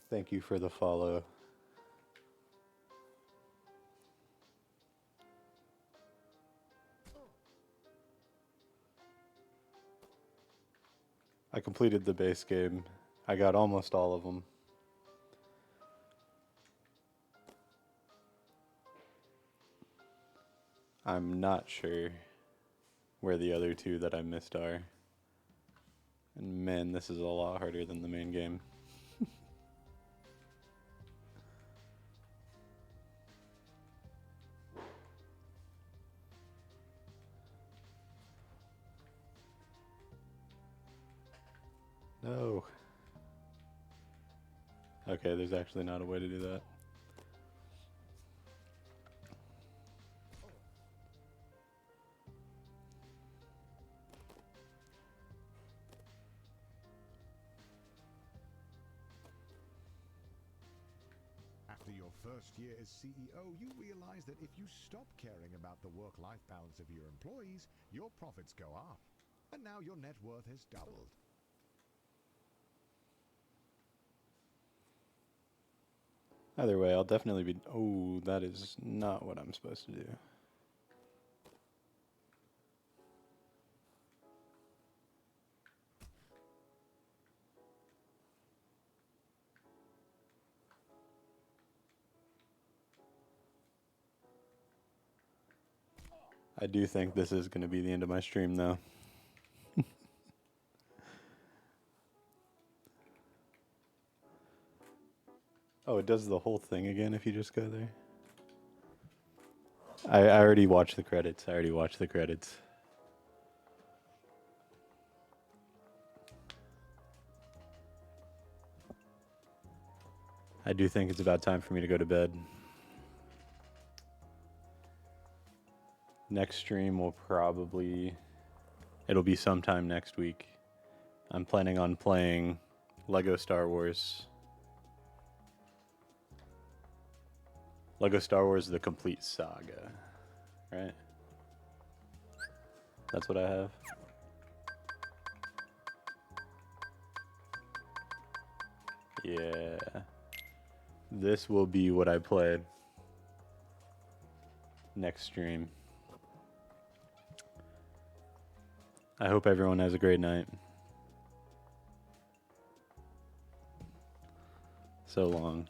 Thank you for the follow. I completed the base game. I got almost all of them. I'm not sure where the other two that I missed are. And man, this is a lot harder than the main game. No. Okay, there's actually not a way to do that.
After your first year as CEO, you realize that if you stop caring about the work-life balance of your employees, your profits go up. And now your net worth has doubled.
Either way, I'll definitely be... Oh, that is not what I'm supposed to do. I do think this is going to be the end of my stream, though. Oh, it does the whole thing again if you just go there? I already watched the credits. I do think it's about time for me to go to bed. Next stream will probably... It'll be sometime next week. I'm planning on playing Lego Star Wars. Lego Star Wars The Complete Saga. Right? That's what I have. Yeah. This will be what I played next stream. I hope everyone has a great night. So long.